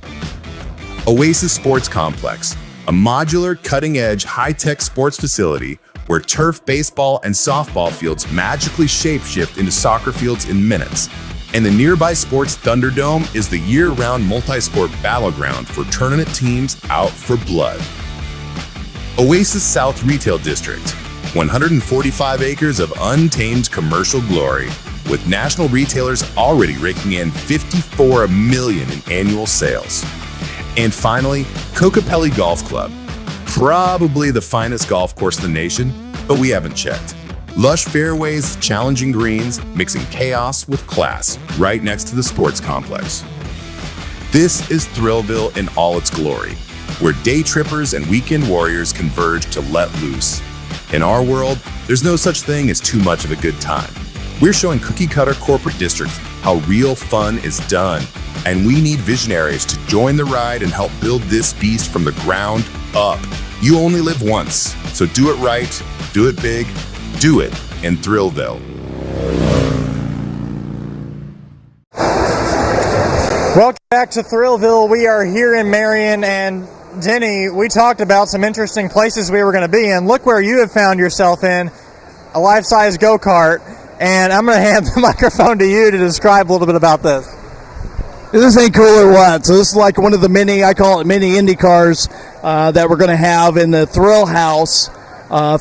Oasis Sports Complex, a modular, cutting-edge, high-tech sports facility where turf, baseball, and softball fields magically shapeshift into soccer fields in minutes. And the nearby Sports Thunderdome is the year-round multi-sport battleground for tournament teams out for blood. Oasis South Retail District, 145 acres of untamed commercial glory, with national retailers already raking in $54 million in annual sales. And finally, Kokopelli Golf Club, probably the finest golf course in the nation, but we haven't checked. Lush fairways, challenging greens, mixing chaos with class, right next to the sports complex. This is Thrillville in all its glory, where day trippers and weekend warriors converge to let loose. In our world, there's no such thing as too much of a good time. We're showing cookie-cutter corporate districts how real fun is done, and we need visionaries to join the ride and help build this beast from the ground up. You only live once, so do it right, do it big, do it in Thrillville. Welcome back to Thrillville. We are here in Marion, and Denny, we talked about some interesting places we were going to be in. Look where you have found yourself in, a life-size go-kart, and I'm going to hand the microphone to you to describe a little bit about this. This ain't cool or what? So this is like one of the mini, I call it mini Indy cars that we're going to have in the ThrillHouse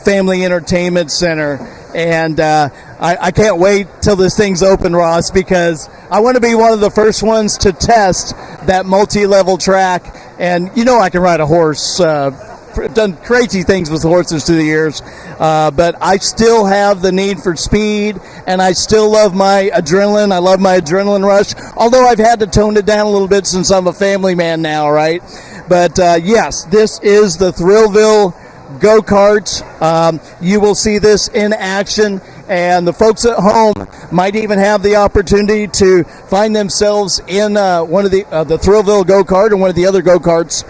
Family Entertainment Center. And I can't wait till this thing's open, Ross, because I want to be one of the first ones to test that multi-level track. And you know I can ride a horse. I've done crazy things with horses through the years, but I still have the need for speed, and I still love my adrenaline. I love my adrenaline rush, although I've had to tone it down a little bit since I'm a family man now, right? But yes, this is the Thrillville go-karts. You will see this in action, and the folks at home might even have the opportunity to find themselves in one of the Thrillville go-kart or one of the other go-karts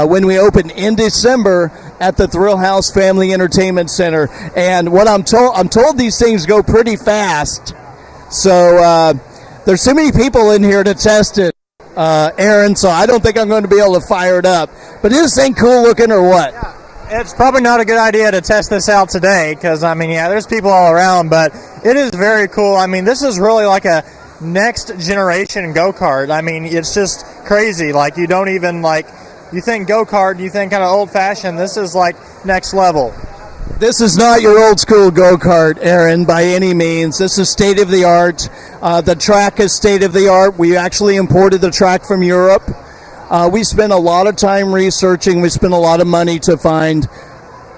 when we open in December at the ThrillHouse Family Entertainment Center. And what I'm told these things go pretty fast. So there's too many people in here to test it, Aaron, so I don't think I'm going to be able to fire it up. But is this thing cool looking or what? It's probably not a good idea to test this out today because, I mean, yeah, there's people all around, but it is very cool. I mean, this is really like a next generation go-kart. I mean, it's just crazy. Like, you don't even, like, you think go-kart, you think kind of old-fashioned. This is, like, next level. This is not your old school go-kart, Aaron, by any means. This is state-of-the-art. The track is state-of-the-art. We actually imported the track from Europe. We spent a lot of time researching. We spent a lot of money to find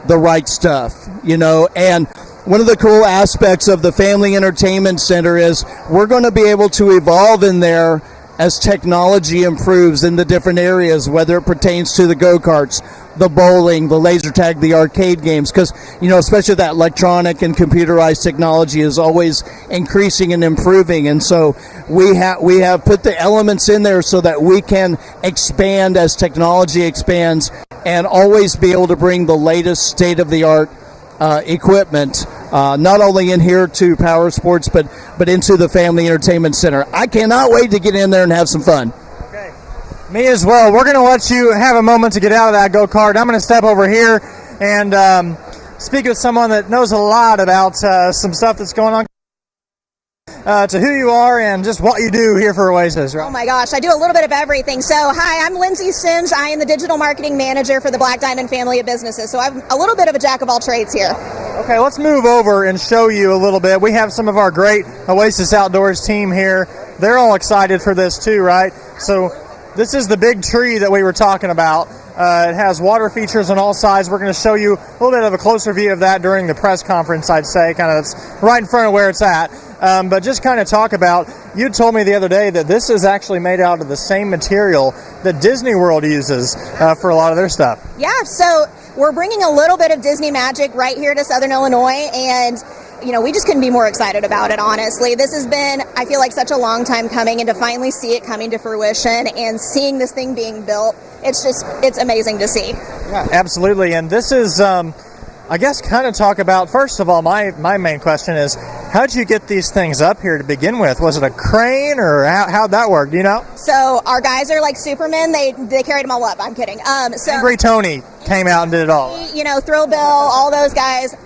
the right stuff, you know. And one of the cool aspects of the Family Entertainment Center is we're going to be able to evolve in there as technology improves in the different areas, whether it pertains to the go-karts, the bowling, the laser tag, the arcade games, because, especially that electronic and computerized technology is always increasing and improving. And so we have put the elements in there so that we can expand as technology expands and always be able to bring the latest state-of-the-art equipment, not only in here to Power Sports, but into the Family Entertainment Center. I cannot wait to get in there and have some fun. Okay, me as well. We're going to let you have a moment to get out of that go-kart. I'm going to step over here and speak with someone that knows a lot about some stuff that's going on. To who you are and just what you do here for Oasis, right? Oh my gosh, I do a little bit of everything. So hi, I'm Lindsay Sims. I am the digital marketing manager for the Black Diamond family of businesses. So I'm a little bit of a jack of all trades here. Okay, let's move over and show you a little bit. We have some of our great Oasis Outdoors team here. They're all excited for this too, right? So this is the big tree that we were talking about. It has water features on all sides. We're going to show you a little bit of a closer view of that during the press conference, I'd say. Kind of, it's right in front of where it's at. But just kind of talk about, you told me the other day that this is actually made out of the same material that Disney World uses for a lot of their stuff. Yeah, so we're bringing a little bit of Disney magic right here to Southern Illinois, and we just couldn't be more excited about it, honestly. This has been, I feel like, such a long time coming, and to finally see it coming to fruition and seeing this thing being built, it's amazing to see. Yeah, absolutely. And this is, I guess, kind of talk about, first of all, my main question is, how'd you get these things up here to begin with? Was it a crane, or how'd that work? Do you know? So our guys are like Supermen. They carried them all up. I'm kidding. Angry Tony came out and did it all. Thrill Bill, all those guys.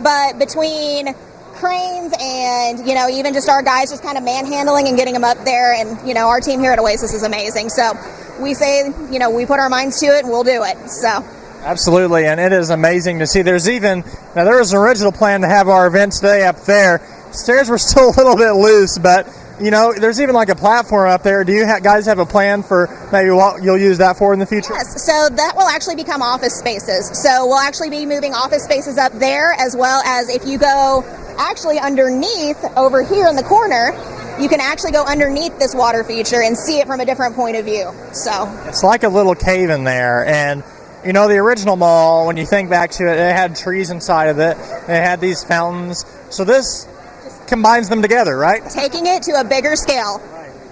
But between cranes and, even just our guys just kind of manhandling and getting them up there, and, our team here at Oasis is amazing. So we say, we put our minds to it and we'll do it. So. Absolutely, and it is amazing to see. There was an original plan to have our event today up there. Stairs were still a little bit loose, but, there's even like a platform up there. Do you guys have a plan for maybe what you'll use that for in the future? Yes, so that will actually become office spaces. So we'll actually be moving office spaces up there, as well as if you go actually underneath over here in the corner, you can actually go underneath this water feature and see it from a different point of view. So it's like a little cave in there, and the original mall, when you think back to it, it had trees inside of it. It had these fountains. So this combines them together, right? Taking it to a bigger scale.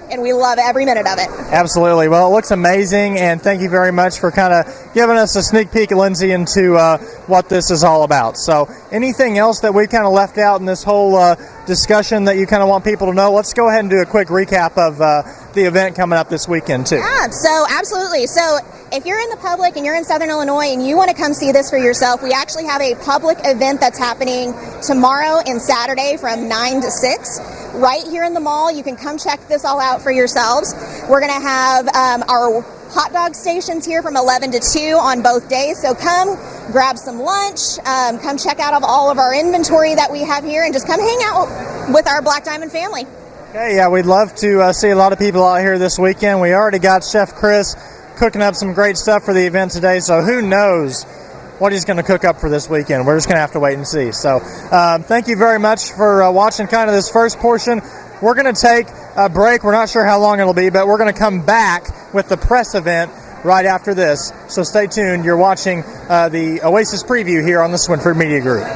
And we love every minute of it. Absolutely. Well, it looks amazing, and thank you very much for kind of giving us a sneak peek, Lindsay, into what this is all about. So anything else that we kind of left out in this whole discussion that you kind of want people to know? Let's go ahead and do a quick recap of the event coming up this weekend, too. Yeah, so absolutely. So if you're in the public and you're in Southern Illinois and you want to come see this for yourself, we actually have a public event that's happening tomorrow and Saturday from 9 to 6 right here in the mall. You can come check this all out for yourselves. We're going to have our hot dog stations here from 11 to 2 on both days. So come grab some lunch, come check out all of our inventory that we have here, and just come hang out with our Black Diamond family. Okay, yeah, we'd love to see a lot of people out here this weekend. We already got Chef Chris cooking up some great stuff for the event today, so who knows what he's going to cook up for this weekend. We're just going to have to wait and see. So thank you very much for watching kind of this first portion. We're going to take a break. We're not sure how long it'll be, but we're going to come back with the press event right after this. So stay tuned. You're watching the Oasis preview here on the Swinford Media Group.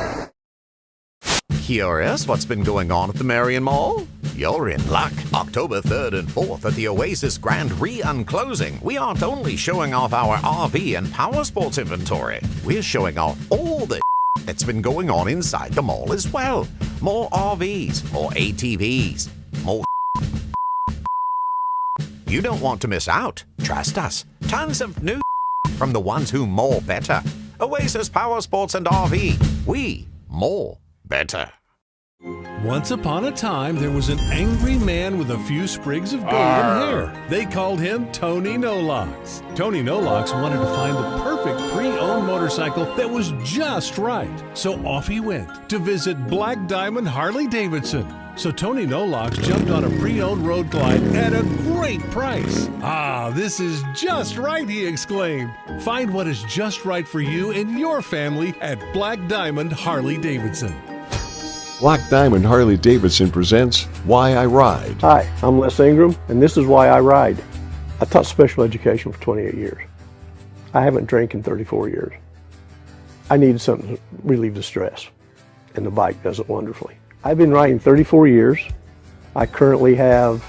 Curious what's been going on at the Marion Mall? You're in luck. October 3rd and 4th at the Oasis Grand Re-Unclosing, we aren't only showing off our RV and Powersports inventory, we're showing off all the that's been going on inside the mall as well. More RVs, more ATVs, more You don't want to miss out. Trust us. Tons of new from the ones who more better. Oasis Powersports and RV. We more better. Once upon a time, there was an angry man with a few sprigs of golden hair. They called him Tony No Locks. Tony No Locks wanted to find the perfect pre-owned motorcycle that was just right. So off he went to visit Black Diamond Harley-Davidson. So Tony No Locks jumped on a pre-owned Road Glide at a great price. Ah, this is just right, he exclaimed. Find what is just right for you and your family at Black Diamond Harley-Davidson. Black Diamond Harley-Davidson presents Why I Ride. Hi, I'm Les Ingram, and this is why I ride. I taught special education for 28 years. I haven't drank in 34 years. I needed something to relieve the stress, and the bike does it wonderfully. I've been riding 34 years. I currently have,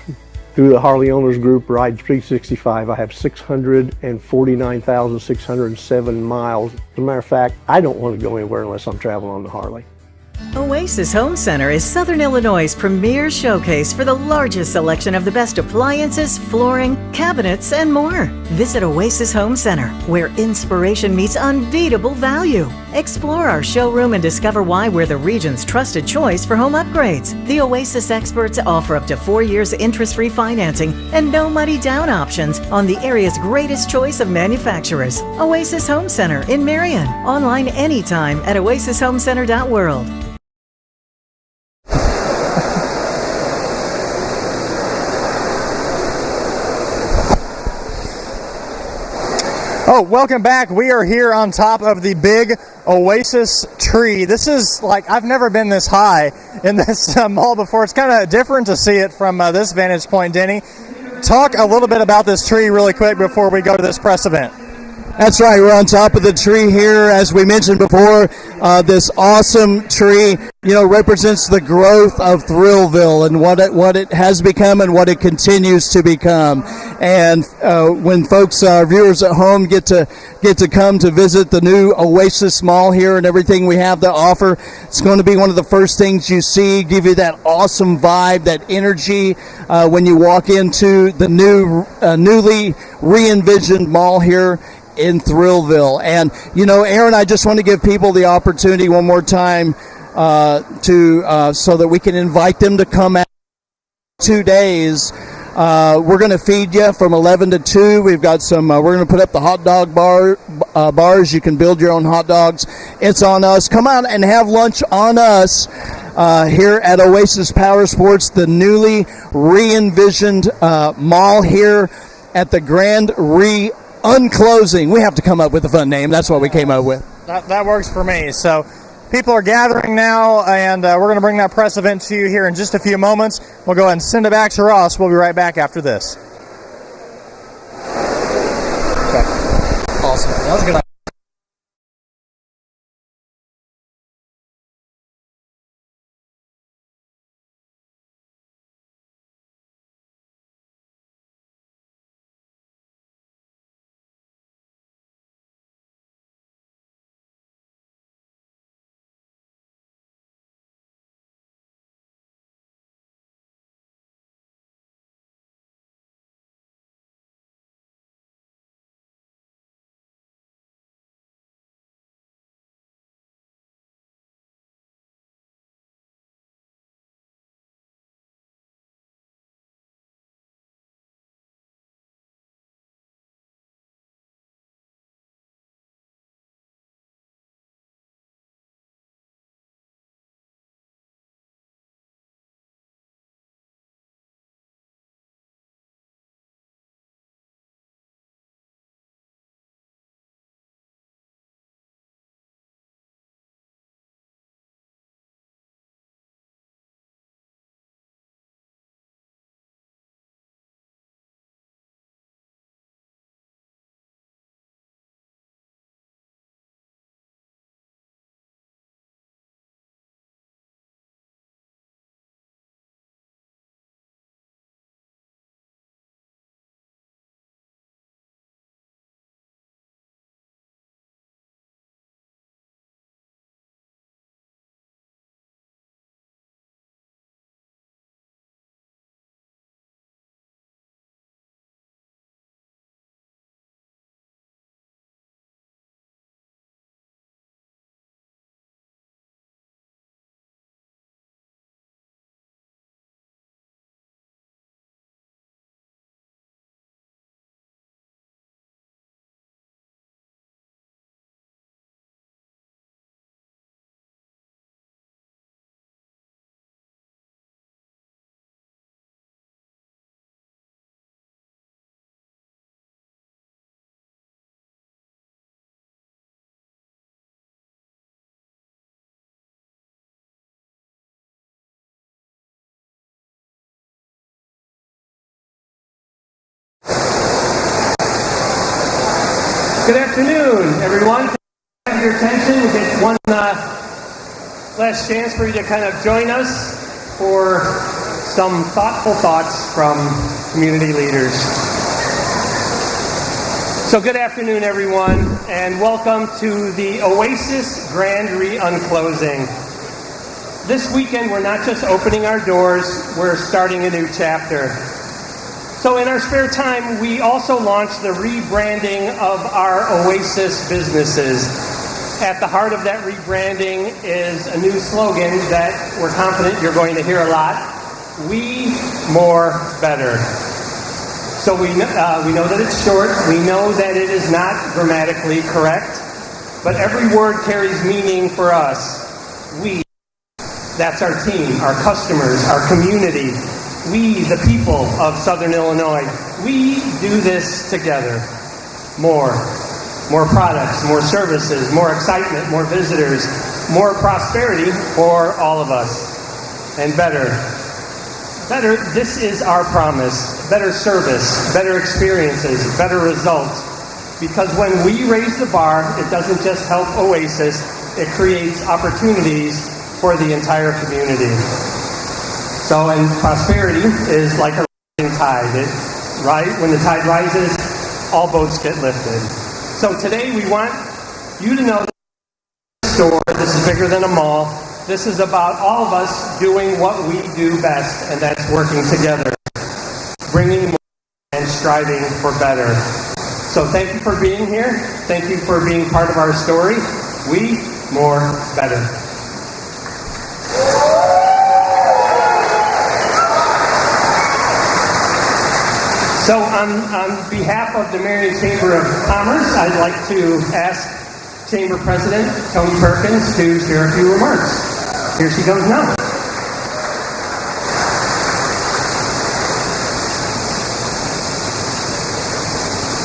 through the Harley Owners Group, Ride 365, I have 649,607 miles. As a matter of fact, I don't want to go anywhere unless I'm traveling on the Harley. Oasis Home Center is Southern Illinois' premier showcase for the largest selection of the best appliances, flooring, cabinets, and more. Visit Oasis Home Center, where inspiration meets unbeatable value. Explore our showroom and discover why we're the region's trusted choice for home upgrades. The Oasis experts offer up to 4 years interest-free financing and no money down options on the area's greatest choice of manufacturers. Oasis Home Center in Marion. Online anytime at oasishomecenter.world. Oh, welcome back. We are here on top of the big Oasis tree. This is like, I've never been this high in this mall before. It's kind of different to see it from this vantage point. Denny, talk a little bit about this tree really quick before we go to this press event. That's right. We're on top of the tree here. As we mentioned before, this awesome tree, represents the growth of Thrillville and what it has become and what it continues to become. And when folks, our viewers at home, get to come to visit the new Oasis Mall here and everything we have to offer, it's going to be one of the first things you see, give you that awesome vibe, that energy when you walk into the newly re-envisioned mall here in Thrillville. And Aaron, I just want to give people the opportunity one more time so that we can invite them to come out 2 days. We're going to feed you from 11 to 2. We've got some, we're going to put up the hot dog bars. You can build your own hot dogs. It's on us. Come out and have lunch on us here at Oasis Powersports, the newly re-envisioned mall here at the Grand Re-Unclosing. We have to come up with a fun name. That's what we came up with. That works for me. So people are gathering now, and we're going to bring that press event to you here in just a few moments. We'll go ahead and send it back to Ross. We'll be right back after this. Okay. Awesome. That was a good Good afternoon, everyone. Have your attention. We'll get one last chance for you to kind of join us for some thoughtful thoughts from community leaders. So good afternoon, everyone, and welcome to the Oasis Grand Re-Unclosing. This weekend, we're not just opening our doors, we're starting a new chapter. So in our spare time, we also launched the rebranding of our Oasis businesses. At the heart of that rebranding is a new slogan that we're confident you're going to hear a lot. We, more, better. So we know that it's short. We know that it is not grammatically correct, but every word carries meaning for us. We, that's our team, our customers, our community. We, the people of Southern Illinois, we do this together. More products, more services, more excitement, more visitors, more prosperity for all of us. And better, this is our promise. Better service, better experiences, better results. Because when we raise the bar, it doesn't just help Oasis, it creates opportunities for the entire community. So, and prosperity is like a rising tide. Right? When the tide rises, all boats get lifted. So today we want you to know that this store, this is bigger than a mall. This is about all of us doing what we do best, and that's working together, bringing more and striving for better. So thank you for being here. Thank you for being part of our story. We, more, better. So on behalf of the Marion Chamber of Commerce, I'd like to ask Chamber President Tony Perkins to share a few remarks. Here she goes now.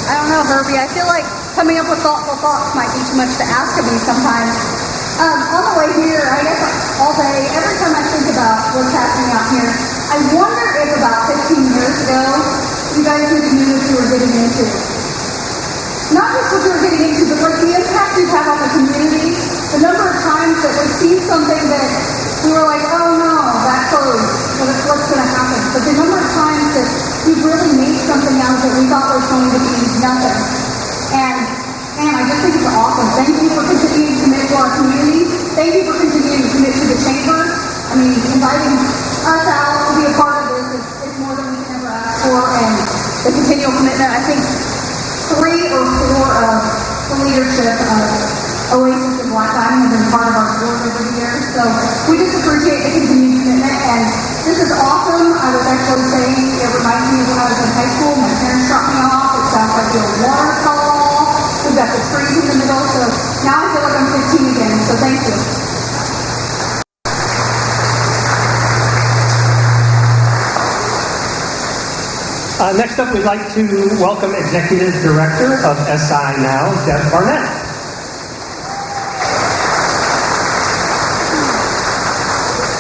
I don't know, Herbie. I feel like coming up with thoughtful thoughts might be too much to ask of me sometimes. On the way here, I guess all day, every time I think about what's happening out here, I wonder if about 15 years ago, you guys knew the news you were getting into. Not just what you were getting into, but like the impact you have on the community. The number of times that we've seen something that we were like, oh no, that closed. What's going to happen? But the number of times that we've really made something out that we thought was going to be nothing. And man, I just think it's awesome. Thank you for continuing to commit to our community. Thank you for continuing to commit to the chamber. I mean, inviting us out to be a part of this is more than we can ever ask for. And the continual commitment, I think 3 or 4 of the leadership of Oasis and Black Diamond have been part of our board over the years. So we just appreciate the continued commitment. And this is awesome. I was actually saying, it reminds me of when I was in high school. My parents dropped me off. It sounds like a waterfall. We've got the trees in the middle. So now I feel like I'm 15 again. So thank you. Next up, we'd like to welcome Executive Director of SI Now, Deb Barnett.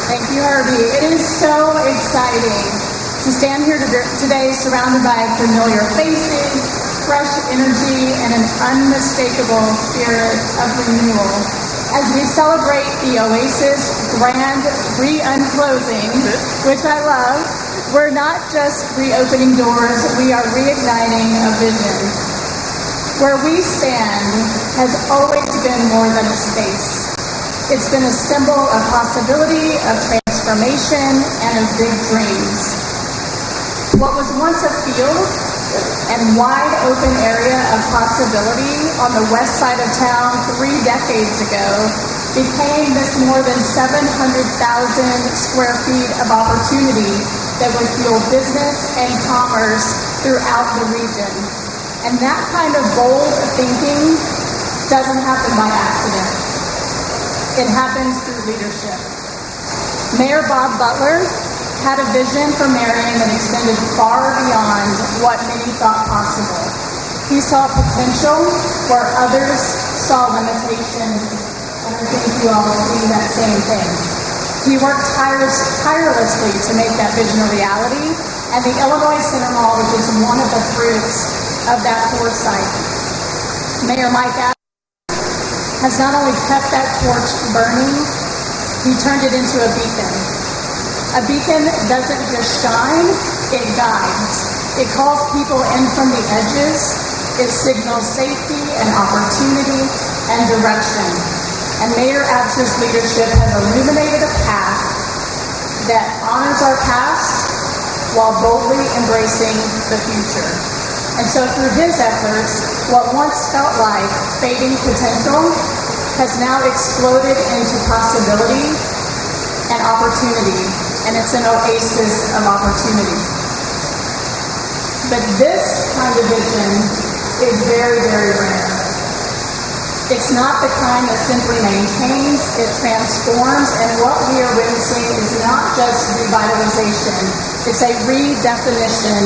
Thank you, Herbie. It is so exciting to stand here today surrounded by familiar faces, fresh energy, and an unmistakable spirit of renewal as we celebrate the Oasis Grand Re-Unclosing, which I love. We're not just reopening doors, we are reigniting a vision. Where we stand has always been more than a space. It's been a symbol of possibility, of transformation, and of big dreams. What was once a field and wide open area of possibility on the west side of town 3 decades ago became this more than 700,000 square feet of opportunity that would fuel business and commerce throughout the region. And that kind of bold thinking doesn't happen by accident. It happens through leadership. Mayor Bob Butler had a vision for Marion that extended far beyond what many thought possible. He saw potential where others saw limitation, and I think you all see that same thing. He worked tirelessly to make that vision a reality, and the Illinois Center Mall, which is one of the fruits of that foresight. Mayor Mike Adams has not only kept that torch burning, he turned it into a beacon. A beacon doesn't just shine, it guides. It calls people in from the edges. It signals safety and opportunity and direction. And Mayor Adams' leadership has illuminated a path that honors our past while boldly embracing the future. And so through his efforts, what once felt like fading potential has now exploded into possibility and opportunity, and it's an oasis of opportunity. But this kind of vision is very, very rare. It's not the kind that simply maintains, it transforms, and what we are witnessing is not just revitalization, it's a redefinition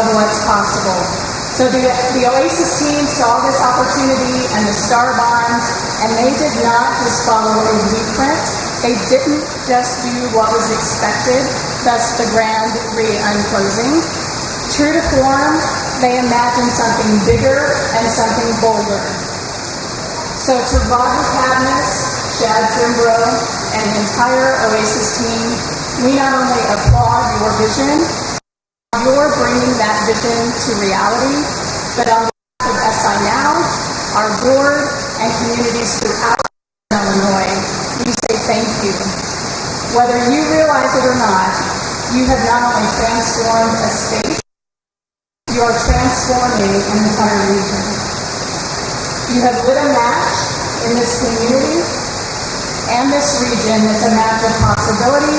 of what's possible. So the Oasis team saw this opportunity and the star bonds, and they did not just follow a blueprint. They didn't just do what was expected, thus the grand Re-Unclosing. True to form, they imagined something bigger and something bolder. So to Roger Cadmus, Chad Zimbro, and the entire Oasis team, we not only applaud your vision, you're bringing that vision to reality, but on behalf of SI Now, our board, and communities throughout Illinois, we say thank you. Whether you realize it or not, you have not only transformed a state, you are transforming an entire region. You have lit a match in this community and this region that's a match of possibility,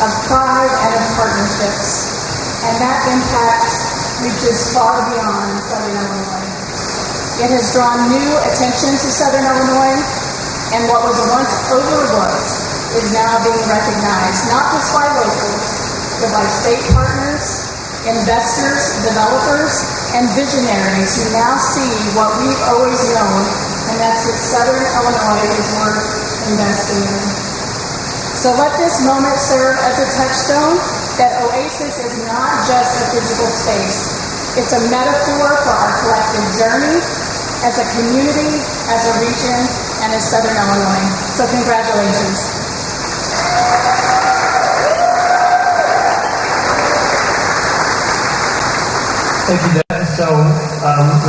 of pride, and of partnerships. And that impact reaches far beyond Southern Illinois. It has drawn new attention to Southern Illinois, and what was once overlooked is now being recognized, not just by locals, but by state partners, investors, developers, and visionaries who now see what we've always known, and that's that Southern Illinois is worth investing in. So let this moment serve as a touchstone that Oasis is not just a physical space. It's a metaphor for our collective journey as a community, as a region, and as Southern Illinois. So congratulations. Thank you, Deb. So,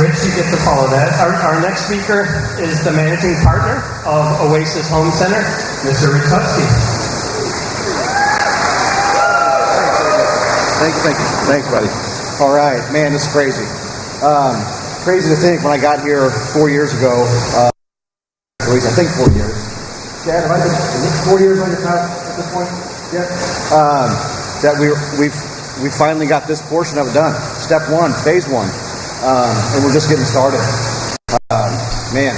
Rich, you get to follow that. Our next speaker is the managing partner of Oasis Home Center, Mr. Rich Husky. Thanks, buddy. All right, man, this is crazy. Crazy to think when I got here 4 years ago, at least I think 4 years. Chad, have I been 4 years on your time at this point? Yeah. That we finally got this portion of it done. Step one, phase one, and we're just getting started. Man,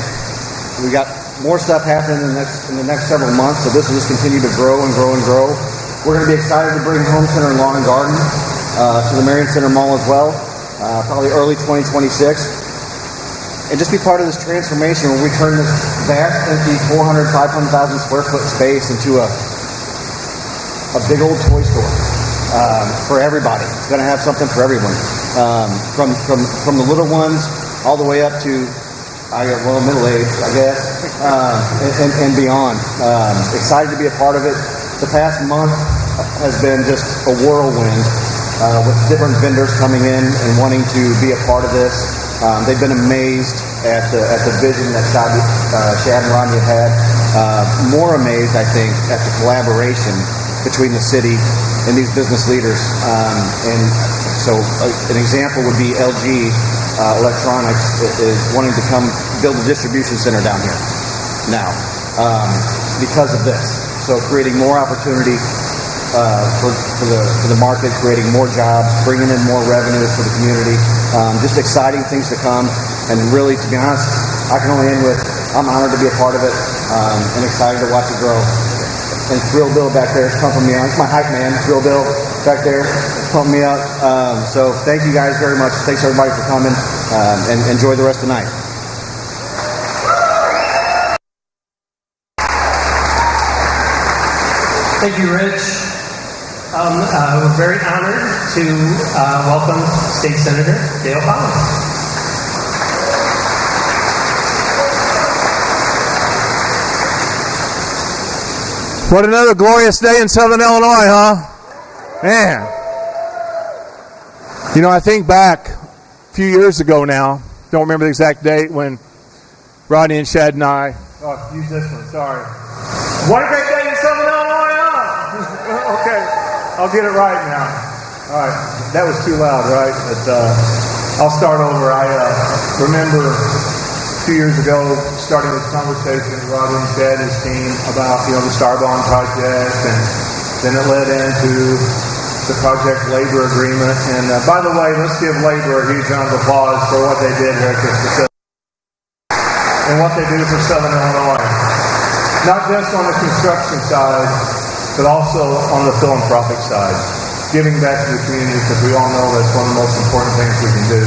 we got more stuff happening in the next several months, so this will just continue to grow and grow and grow. We're going to be excited to bring Home Center and Lawn and Garden to the Marion Center Mall as well, probably early 2026. And just be part of this transformation where we turn this vast, empty 400,000, 500,000 square foot space into a big old toy store for everybody. It's going to have something for everyone, from the little ones all the way up to middle age, I guess, and beyond. Excited to be a part of it. The past month has been just a whirlwind with different vendors coming in and wanting to be a part of this. They've been amazed at the vision that Chad and Rodney have had. More amazed, I think, at the collaboration between the city and these business leaders. And so an example would be LG Electronics is wanting to come build a distribution center down here now because of this. So creating more opportunity for the market, creating more jobs, bringing in more revenue for the community. Just exciting things to come. And really, to be honest, I can only end with, I'm honored to be a part of it and excited to watch it grow. And Thrill Bill back there is pumping me up. It's my hype man, Thrill Bill back there, pumping me up. So thank you guys very much. Thanks everybody for coming and enjoy the rest of the night. Thank you, Rich. We're very honored to welcome State Senator Dale Collins. What another glorious day in Southern Illinois, huh? Man. You know, I think back a few years ago now, don't remember the exact date, when Rodney and Shad and I, use this one, sorry. What a great day in Southern Illinois, huh? Okay, I'll get it right now. All right, that was too loud, right? But I'll start over. I remember 2 years ago starting this conversation with Rodney and Shad and his team about, the Starbond project, and then it led into the project labor agreement. And by the way, let's give labor a huge round of applause for what they did here at this facility and what they do for Southern Illinois. Not just on the construction side, but also on the philanthropic side. Giving back to the community, because we all know that's one of the most important things we can do.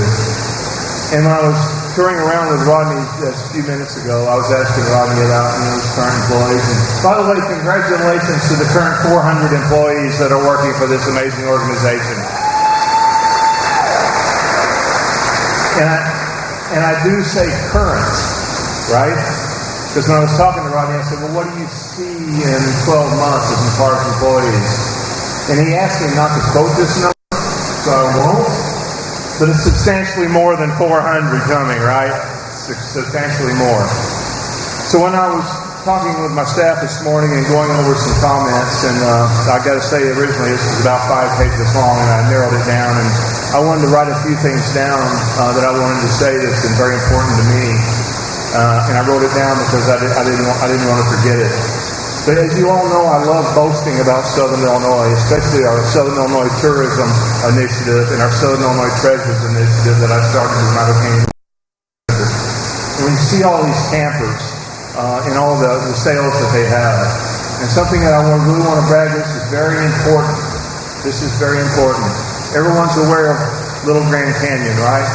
And when I was touring around with Rodney just a few minutes ago, I was asking Rodney about his current employees. And by the way, congratulations to the current 400 employees that are working for this amazing organization. And I do say current, right? Because when I was talking to Rodney, I said, well, what do you see in 12 months as far as employees? And he asked me not to quote this number, so I won't. But it's substantially more than 400 coming, right? Substantially more. So when I was talking with my staff this morning and going over some comments, and I got to say, originally this was about 5 pages long, and I narrowed it down, and I wanted to write a few things down that I wanted to say that's been very important to me, and I wrote it down because I didn't want to forget it. But as you all know, I love boasting about Southern Illinois, especially our Southern Illinois Tourism Initiative and our Southern Illinois Treasures Initiative that I started when I became. And when you see all these campers and all the sales that they have, and something that I really want to brag, this is very important. This is very important. Everyone's aware of Little Grand Canyon, right?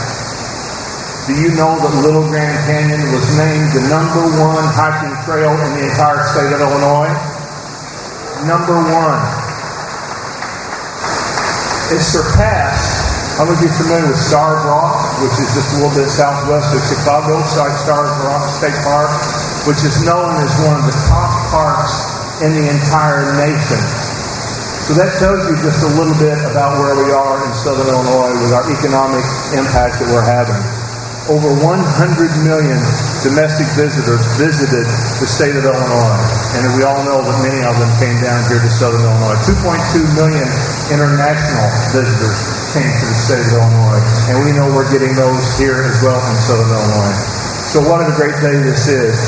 Do you know that Little Grand Canyon was named the #1 hiking trail in the entire state of Illinois? #1. It surpassed, how many of you familiar with Starved Rock, which is just a little bit southwest of Chicago, Starved Rock State Park, which is known as one of the top parks in the entire nation. So that tells you just a little bit about where we are in Southern Illinois with our economic impact that we're having. Over 100 million domestic visitors visited the state of Illinois. And we all know that many of them came down here to Southern Illinois. 2.2 million international visitors came to the state of Illinois. And we know we're getting those here as well in Southern Illinois. So what a great day this is.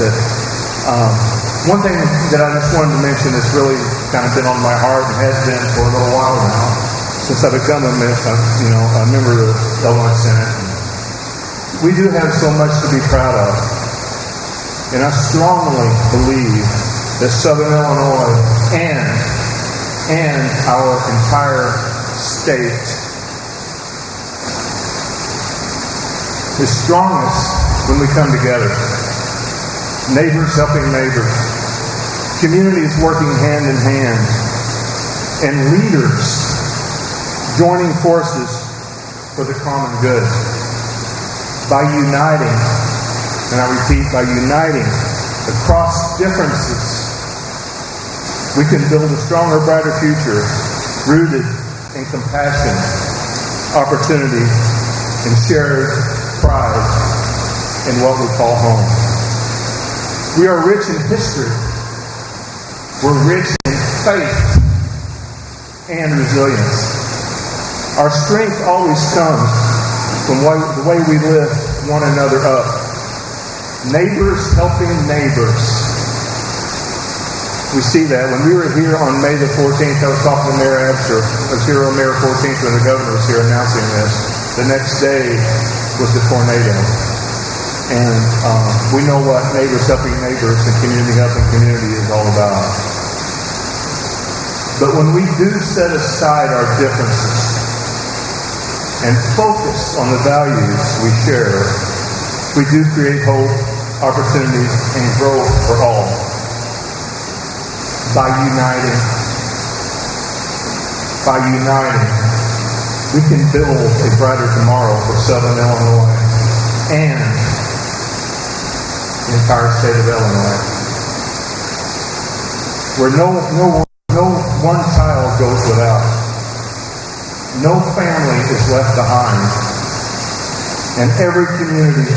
One thing that I just wanted to mention that's really kind of been on my heart and has been for a little while now, since I've become a member of the Illinois Senate. We do have so much to be proud of. And I strongly believe that Southern Illinois and our entire state is strongest when we come together. Neighbors helping neighbors. Communities working hand in hand. And leaders joining forces for the common good. By uniting, and I repeat, by uniting across differences, we can build a stronger, brighter future rooted in compassion, opportunity, and shared pride in what we call home. We are rich in history. We're rich in faith and resilience. Our strength always comes from the way we lift one another up. Neighbors helping neighbors. We see that. When we were here on May the 14th, I was talking to Mayor Abster. I was here on May 14th when the governor was here announcing this. The next day was the tornado. And we know what neighbors helping neighbors and community helping community is all about. But when we do set aside our differences and focus on the values we share, we do create hope, opportunity, and growth for all. By uniting, we can build a brighter tomorrow for Southern Illinois and the entire state of Illinois. where no one child goes without. No family is left behind. And every community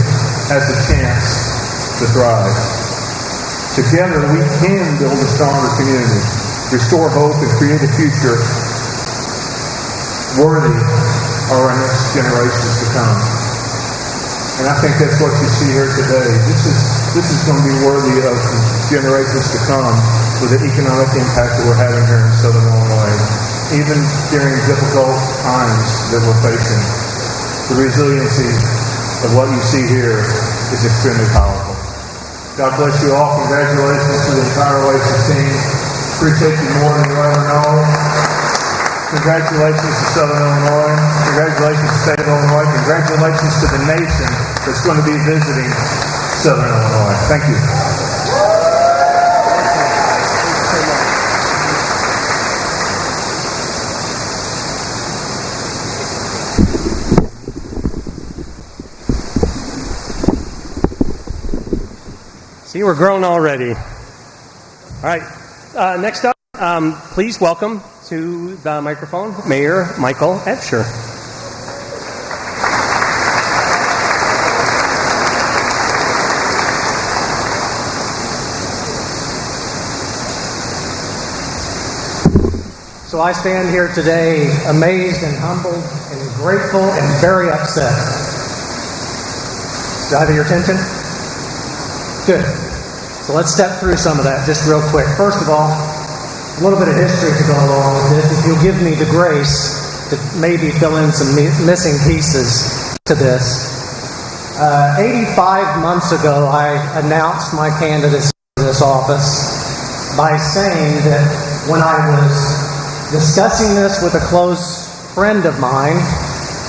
has a chance to thrive. Together we can build a stronger community, restore hope, and create a future worthy of our next generations to come. And I think that's what you see here today. This is going to be worthy of generations to come with the economic impact that we're having here in Southern Illinois, even during difficult times that we're facing. The resiliency of what you see here is extremely powerful. God bless you all. Congratulations to the entire Oasis team. Appreciate you more than you'll ever know. Congratulations to Southern Illinois. Congratulations to the state of Illinois. Congratulations to the nation that's going to be visiting Southern Illinois. Thank you. See, we're grown already. All right. Next up, please welcome to the microphone Mayor Michael Ebsher. So I stand here today amazed and humbled and grateful and very upset. Do I have your attention? Good. So let's step through some of that just real quick. First of all, a little bit of history to go along with this. If you'll give me the grace to maybe fill in some missing pieces to this. 85 months ago, I announced my candidacy for this office by saying that when I was discussing this with a close friend of mine,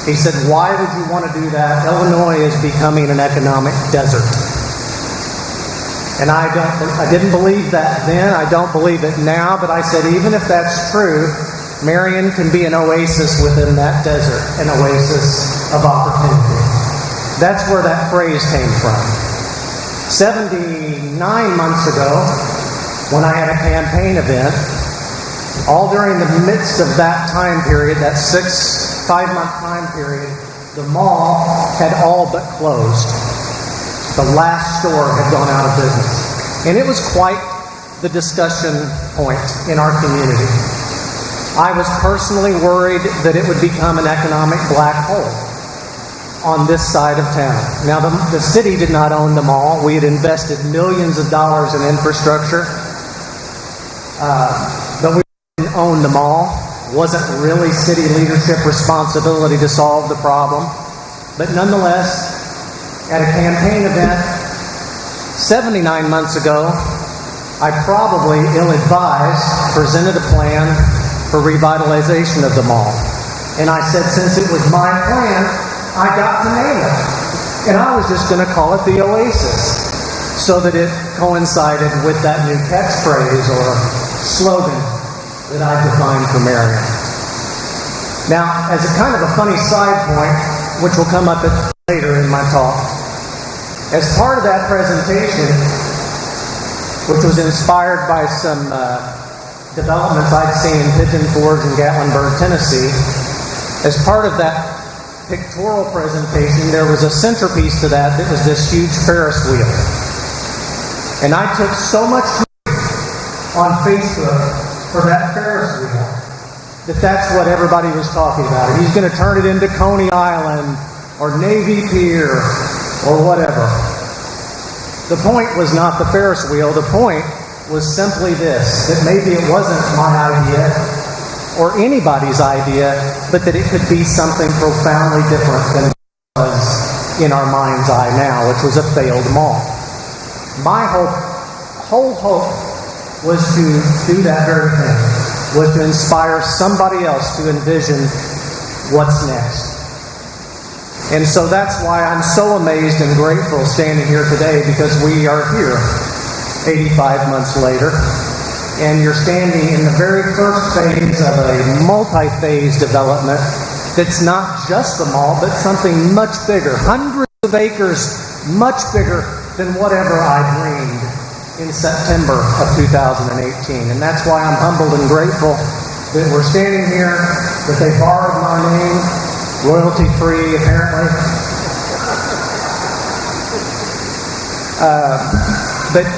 he said, "Why would you want to do that? Illinois is becoming an economic desert." And I didn't believe that then. I don't believe it now. But I said, even if that's true, Marion can be an oasis within that desert, an oasis of opportunity. That's where that phrase came from. 79 months ago, when I had a campaign event, all during the midst of that time period, that 5-month time period, the mall had all but closed. The last store had gone out of business. And it was quite the discussion point in our community. I was personally worried that it would become an economic black hole on this side of town. Now, the city did not own the mall. We had invested millions of dollars in infrastructure. But we didn't own the mall. It wasn't really city leadership responsibility to solve the problem. But nonetheless, at a campaign event 79 months ago, I probably ill-advised presented a plan for revitalization of the mall. And I said, since it was my plan, I got to name it. And I was just going to call it the Oasis, so that it coincided with that new catchphrase or slogan that I defined for Marion. Now, as a kind of a funny side point, which will come up later in my talk, as part of that presentation, which was inspired by some developments I'd seen in Pigeon Forge and Gatlinburg, Tennessee, as part of that pictorial presentation, there was a centerpiece to that was this huge Ferris wheel. And I took so much on Facebook for that Ferris wheel that's what everybody was talking about. He's going to turn it into Coney Island or Navy Pier or whatever. The point was not the Ferris wheel. The point was simply this, that maybe it wasn't my idea or anybody's idea, but that it could be something profoundly different than it was in our mind's eye now, which was a failed mall. My whole hope was to do that very thing, was to inspire somebody else to envision what's next. And so that's why I'm so amazed and grateful standing here today, because we are here 85 months later, and you're standing in the very first phase of a multi-phase development that's not just the mall, but something much bigger, hundreds of acres, much bigger than whatever I dreamed in September of 2018. And that's why I'm humbled and grateful that we're standing here, that they borrowed my name, royalty-free apparently. But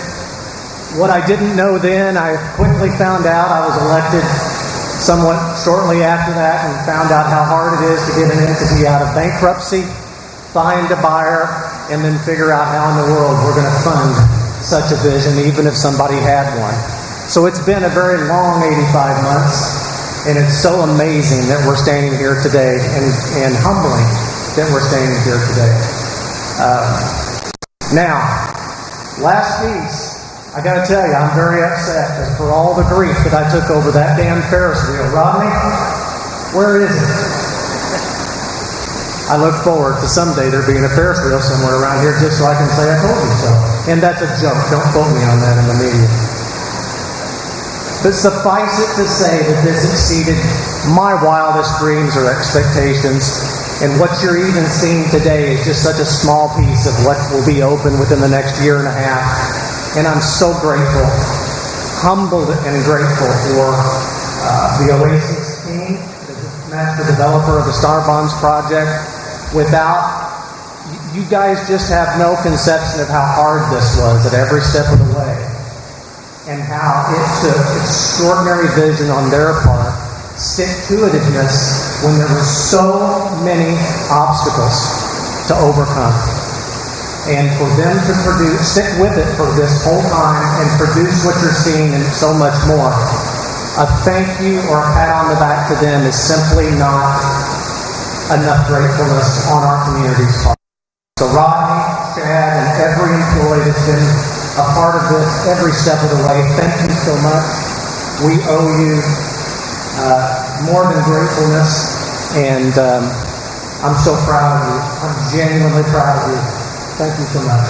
what I didn't know then, I quickly found out. I was elected somewhat shortly after that and found out how hard it is to get an entity out of bankruptcy, find a buyer, and then figure out how in the world we're going to fund such a vision, even if somebody had one. So it's been a very long 85 months, and it's so amazing that we're standing here today, and humbling that we're standing here today. Now, last piece, I got to tell you, I'm very upset as for all the grief that I took over that damn Ferris wheel. Rodney, where is it? I look forward to someday there being a Ferris wheel somewhere around here just so I can say I told you so. And that's a joke. Don't quote me on that in the media. But suffice it to say that this exceeded my wildest dreams or expectations. And what you're even seeing today is just such a small piece of what will be open within the next year and a half. And I'm so grateful, humbled and grateful for the Oasis team, the master developer of the Star Bonds project. Without, you guys just have no conception of how hard this was at every step of the way. And how it took extraordinary vision on their part, stick-to-itiveness, when there were so many obstacles to overcome. And for them to stick with it for this whole time and produce what you're seeing and so much more. A thank you or a pat on the back to them is simply not enough gratefulness on our community's part. So Rodney, Chad, and every employee that's been a part of this every step of the way, thank you so much. We owe you more than gratefulness, and I'm so proud of you. I'm genuinely proud of you. Thank you so much.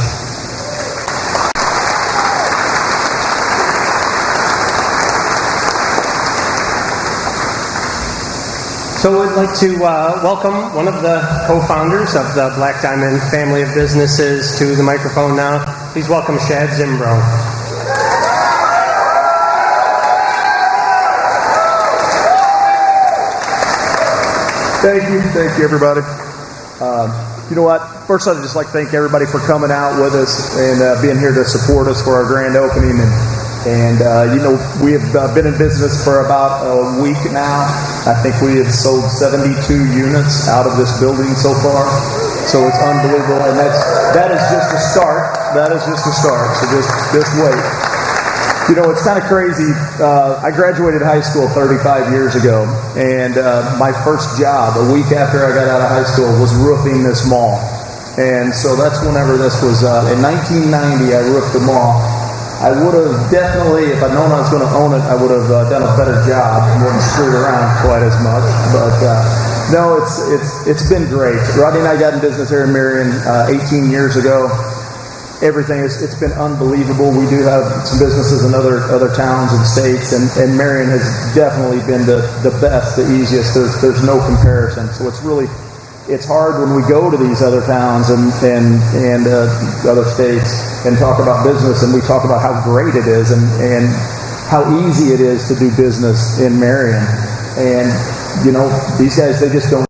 So I'd like to welcome one of the co-founders of the Black Diamond family of businesses to the microphone now. Please welcome Shad Zimbro. Thank you, everybody. You know what? First, I'd just like to thank everybody for coming out with us and being here to support us for our grand opening. And you know, we have been in business for about a week now. I think we have sold 72 units out of this building so far. So it's unbelievable, and that is just a start. That is just a start. So just wait. You know, it's kind of crazy. I graduated high school 35 years ago, and my first job, a week after I got out of high school, was roofing this mall. And so that's whenever this was. In 1990, I roofed the mall. I would have definitely, if I'd known I was going to own it, I would have done a better job and wouldn't screwed around quite as much. But no, it's been great. Rodney and I got in business here in Marion 18 years ago. Everything it's been unbelievable. We do have some businesses in other towns and states, and Marion has definitely been the best, the easiest. There's no comparison. So it's hard when we go to these other towns and other states and talk about business, and we talk about how great it is and how easy it is to do business in Marion. And you know, these guys, they just don't.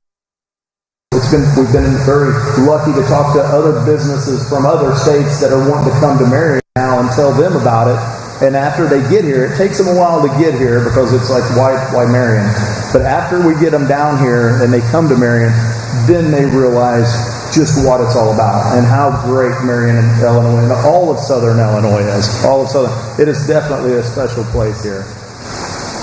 We've been very lucky to talk to other businesses from other states that are wanting to come to Marion now and tell them about it. And after they get here, it takes them a while to get here because it's like, why Marion? But after we get them down here and they come to Marion, then they realize just what it's all about and how great Marion and Illinois and all of Southern Illinois is. It is definitely a special place here.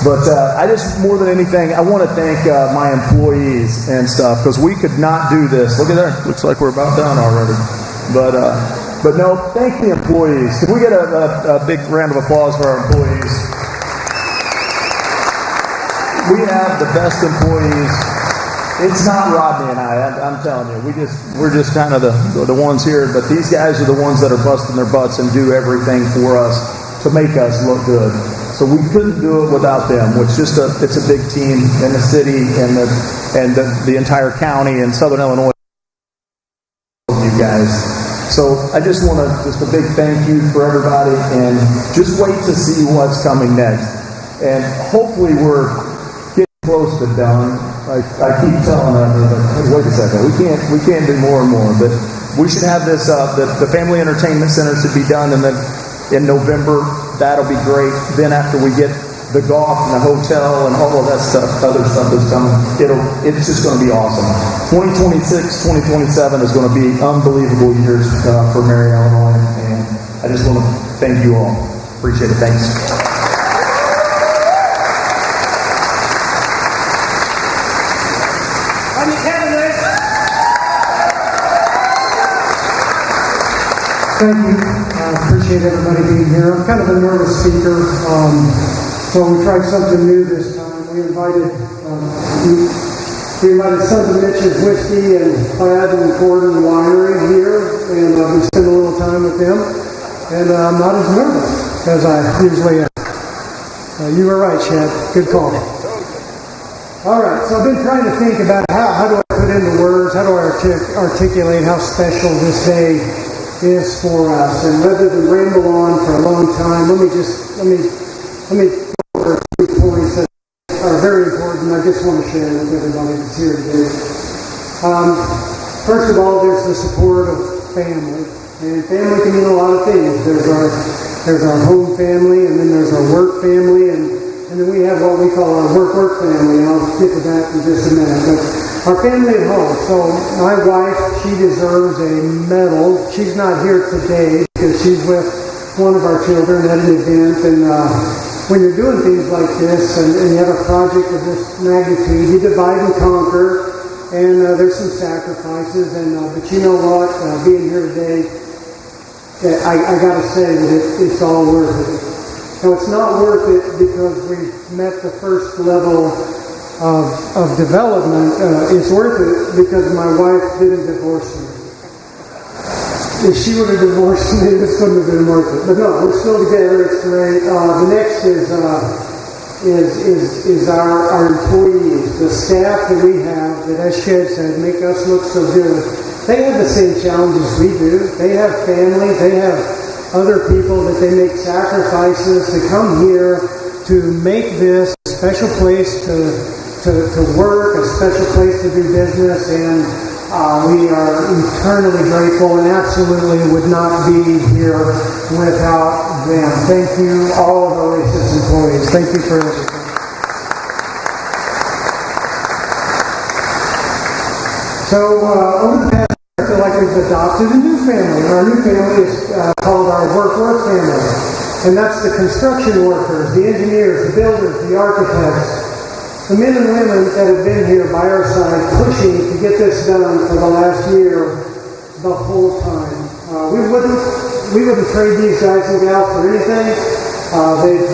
But I just, more than anything, I want to thank my employees and stuff, because we could not do this. Look at there. Looks like we're about done already. But no, thank the employees. Could we get a big round of applause for our employees? We have the best employees. It's not Rodney and I'm telling you. We're just kind of the ones here. But these guys are the ones that are busting their butts and do everything for us to make us look good. So we couldn't do it without them. It's a big team in the city and the entire county and Southern Illinois. You guys. So I just want to, just a big thank you for everybody, and just wait to see what's coming next. And hopefully we're getting close to done. I keep telling them, wait a second, we can't do more and more, but we should have this, the Family Entertainment Center should be done, and then in November, that'll be great. Then after we get the golf and the hotel and all of that stuff, other stuff that's coming, it's just going to be awesome. 2026, 2027 is going to be unbelievable years for Marion, Illinois, and I just want to thank you all. Appreciate it. Thanks. Thank you. I appreciate everybody being here. I'm kind of a nervous speaker, so we tried something new this time. We invited Sons of Mitch's Whiskey and Plaid and Gordon Winery here, and we spent a little time with them. And I'm not as nervous as I usually am. You were right, Chad. Good call. All right, so I've been trying to think about how do I put into words, how do I articulate how special this day is for us, and rather than ramble on for a long time, let me go over a few points that are very important. I just want to share with everybody that's here today. First of all, there's the support of family, and family can mean a lot of things. There's our home family, and then there's our work family, and then we have what we call our work family, and I'll get to that in just a minute. But our family at home. So my wife, she deserves a medal. She's not here today because she's with one of our children at an event. And when you're doing things like this and you have a project of this magnitude, you divide and conquer. And there's some sacrifices. But you know what? Being here today, I got to say that it's all worth it. Now, it's not worth it because we've met the first level of development. It's worth it because my wife didn't divorce me. If she would have divorced me, this wouldn't have been worth it. But no, we're still together. It's great. The next is our employees, the staff that we have that, as Shed said, make us look so good. They have the same challenges we do. They have family. They have other people that they make sacrifices to come here to make this a special place to work, a special place to do business, and we are eternally grateful and absolutely would not be here without them. Thank you, all of our Oasis employees. Thank you for everything. So over the past year, I feel like we've adopted a new family. Our new family is called our work family. And that's the construction workers, the engineers, the builders, the architects, the men and women that have been here by our side pushing to get this done for the last year the whole time. We wouldn't trade these guys and gals for anything.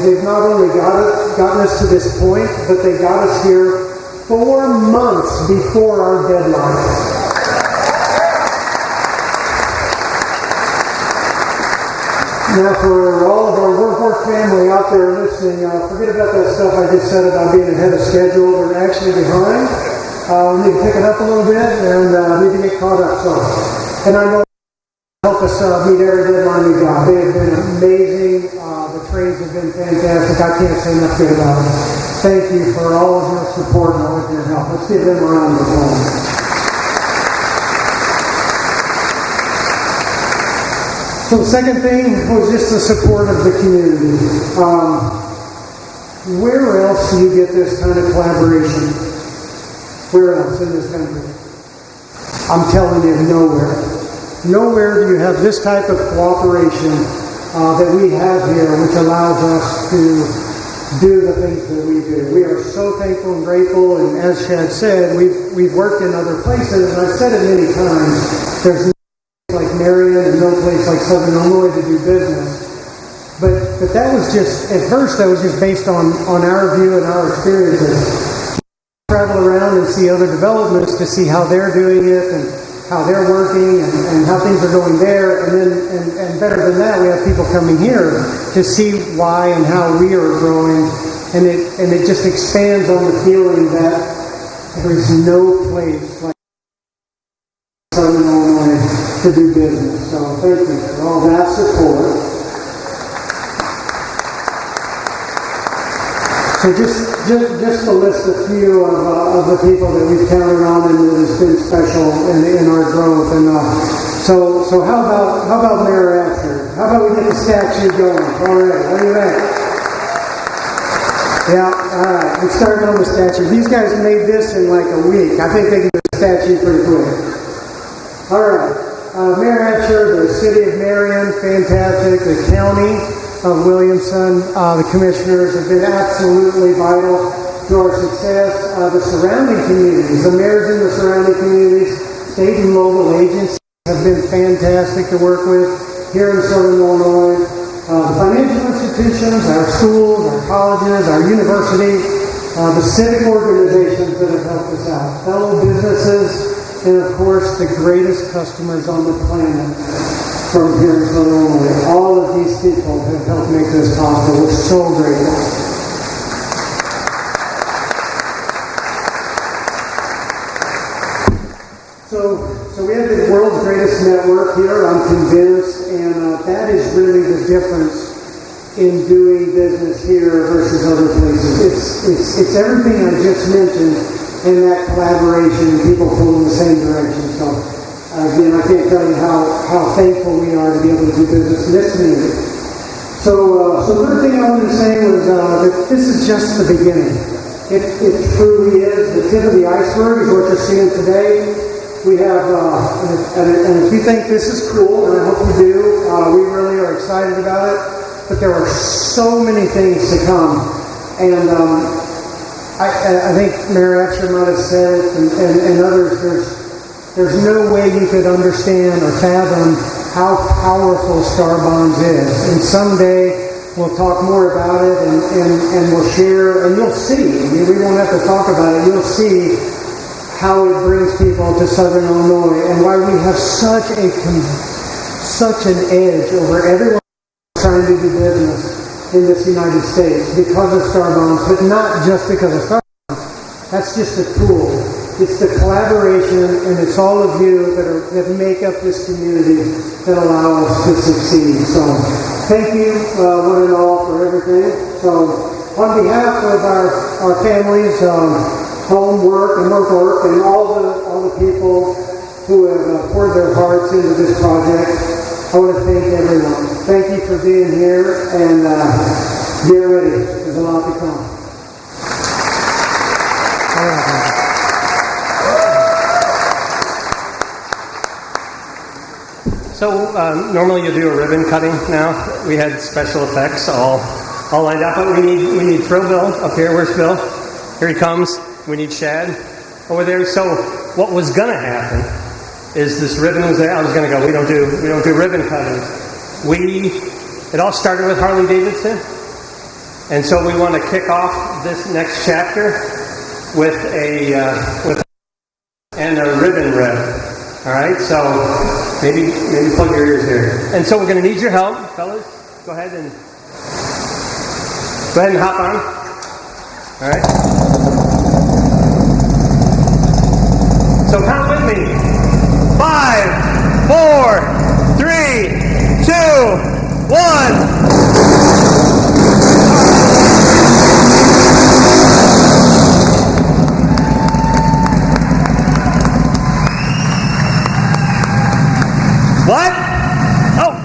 They've not only gotten us to this point, but they got us here 4 months before our deadline. Now, for all of our work family out there listening, forget about that stuff I just said about being ahead of schedule. We're actually behind. We need to pick it up a little bit and need to get caught up. And I know help us meet every deadline we got. They have been amazing. The trades have been fantastic. I can't say enough good about it. Thank you for all of your support and all of your help. Let's give them a round of applause. So the second thing was just the support of the community. Where else do you get this kind of collaboration? Where else in this country? I'm telling you, nowhere. Nowhere do you have this type of cooperation that we have here, which allows us to do the things that we do. We are so thankful and grateful, and as Chad said, we've worked in other places, and I've said it many times, there's no place like Marion and no place like Southern Illinois to do business. But that was just, at first, that was just based on our view and our experiences. Travel around and see other developments to see how they're doing it and how they're working and how things are going there. And better than that, we have people coming here to see why and how we are growing. And it just expands on the feeling that there's no place like Southern Illinois to do business. So thank you for all that support. So just to list a few of the people that we've counted on and that has been special in our growth. And so how about Mayor Asher? How about we get the statue going? All right, what do you think? Yeah, all right. We're starting on the statue. These guys made this in like a week. I think they can do the statue pretty quick. All right. Mayor Asher, the city of Marion, fantastic. The county of Williamson, the commissioners have been absolutely vital to our success. The surrounding communities, the mayors in the surrounding communities, state and local agencies have been fantastic to work with here in Southern Illinois. The financial institutions, our schools, our colleges, our universities, the civic organizations that have helped us out, fellow businesses, and of course the greatest customers on the planet from here in Southern Illinois. All of these people have helped make this possible. We're so grateful. So we have the world's greatest network here, I'm convinced, and that is really the difference in doing business here versus other places. It's everything I just mentioned in that collaboration and people pulling in the same direction. So again, I can't tell you how thankful we are to be able to do business in this community. So the other thing I wanted to say was that this is just the beginning. It truly is the tip of the iceberg is what you're seeing today. We have, and if you think this is cool, and I hope you do, we really are excited about it, but there are so many things to come. And I think Mayor Extra might have said it, and others, there's no way you could understand or fathom how powerful Star Bonds is. And someday we'll talk more about it, and we'll share, and you'll see. I mean, we won't have to talk about it. You'll see how it brings people to Southern Illinois and why we have such an edge over everyone trying to do business in this United States because of Star Bonds, but not just because of Star Bonds. That's just a tool. It's the collaboration, and it's all of you that make up this community that allow us to succeed. So thank you, one and all, for everything. So on behalf of our families, home work and work and all the people who have poured their hearts into this project, I want to thank everyone. Thank you for being here, and get ready. There's a lot to come. So normally you do a ribbon cutting now. We had special effects all lined up, but we need Thrill Bill up here. Where's Bill? Here he comes. We need Shad over there. So what was going to happen is this ribbon was there. I was going to go, we don't do ribbon cutting. It all started with Harley-Davidson. And so we want to kick off this next chapter with a ribbon rib. All right, so maybe plug your ears here. And so we're going to need your help, fellas. Go ahead and hop on. All right. So count with me. 5, 4, 3, 2, 1. What? Oh.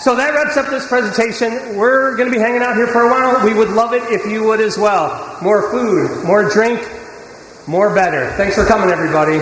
So that wraps up this presentation. We're going to be hanging out here for a while. We would love it if you would as well. More food, more drink, more better. Thanks for coming, everybody.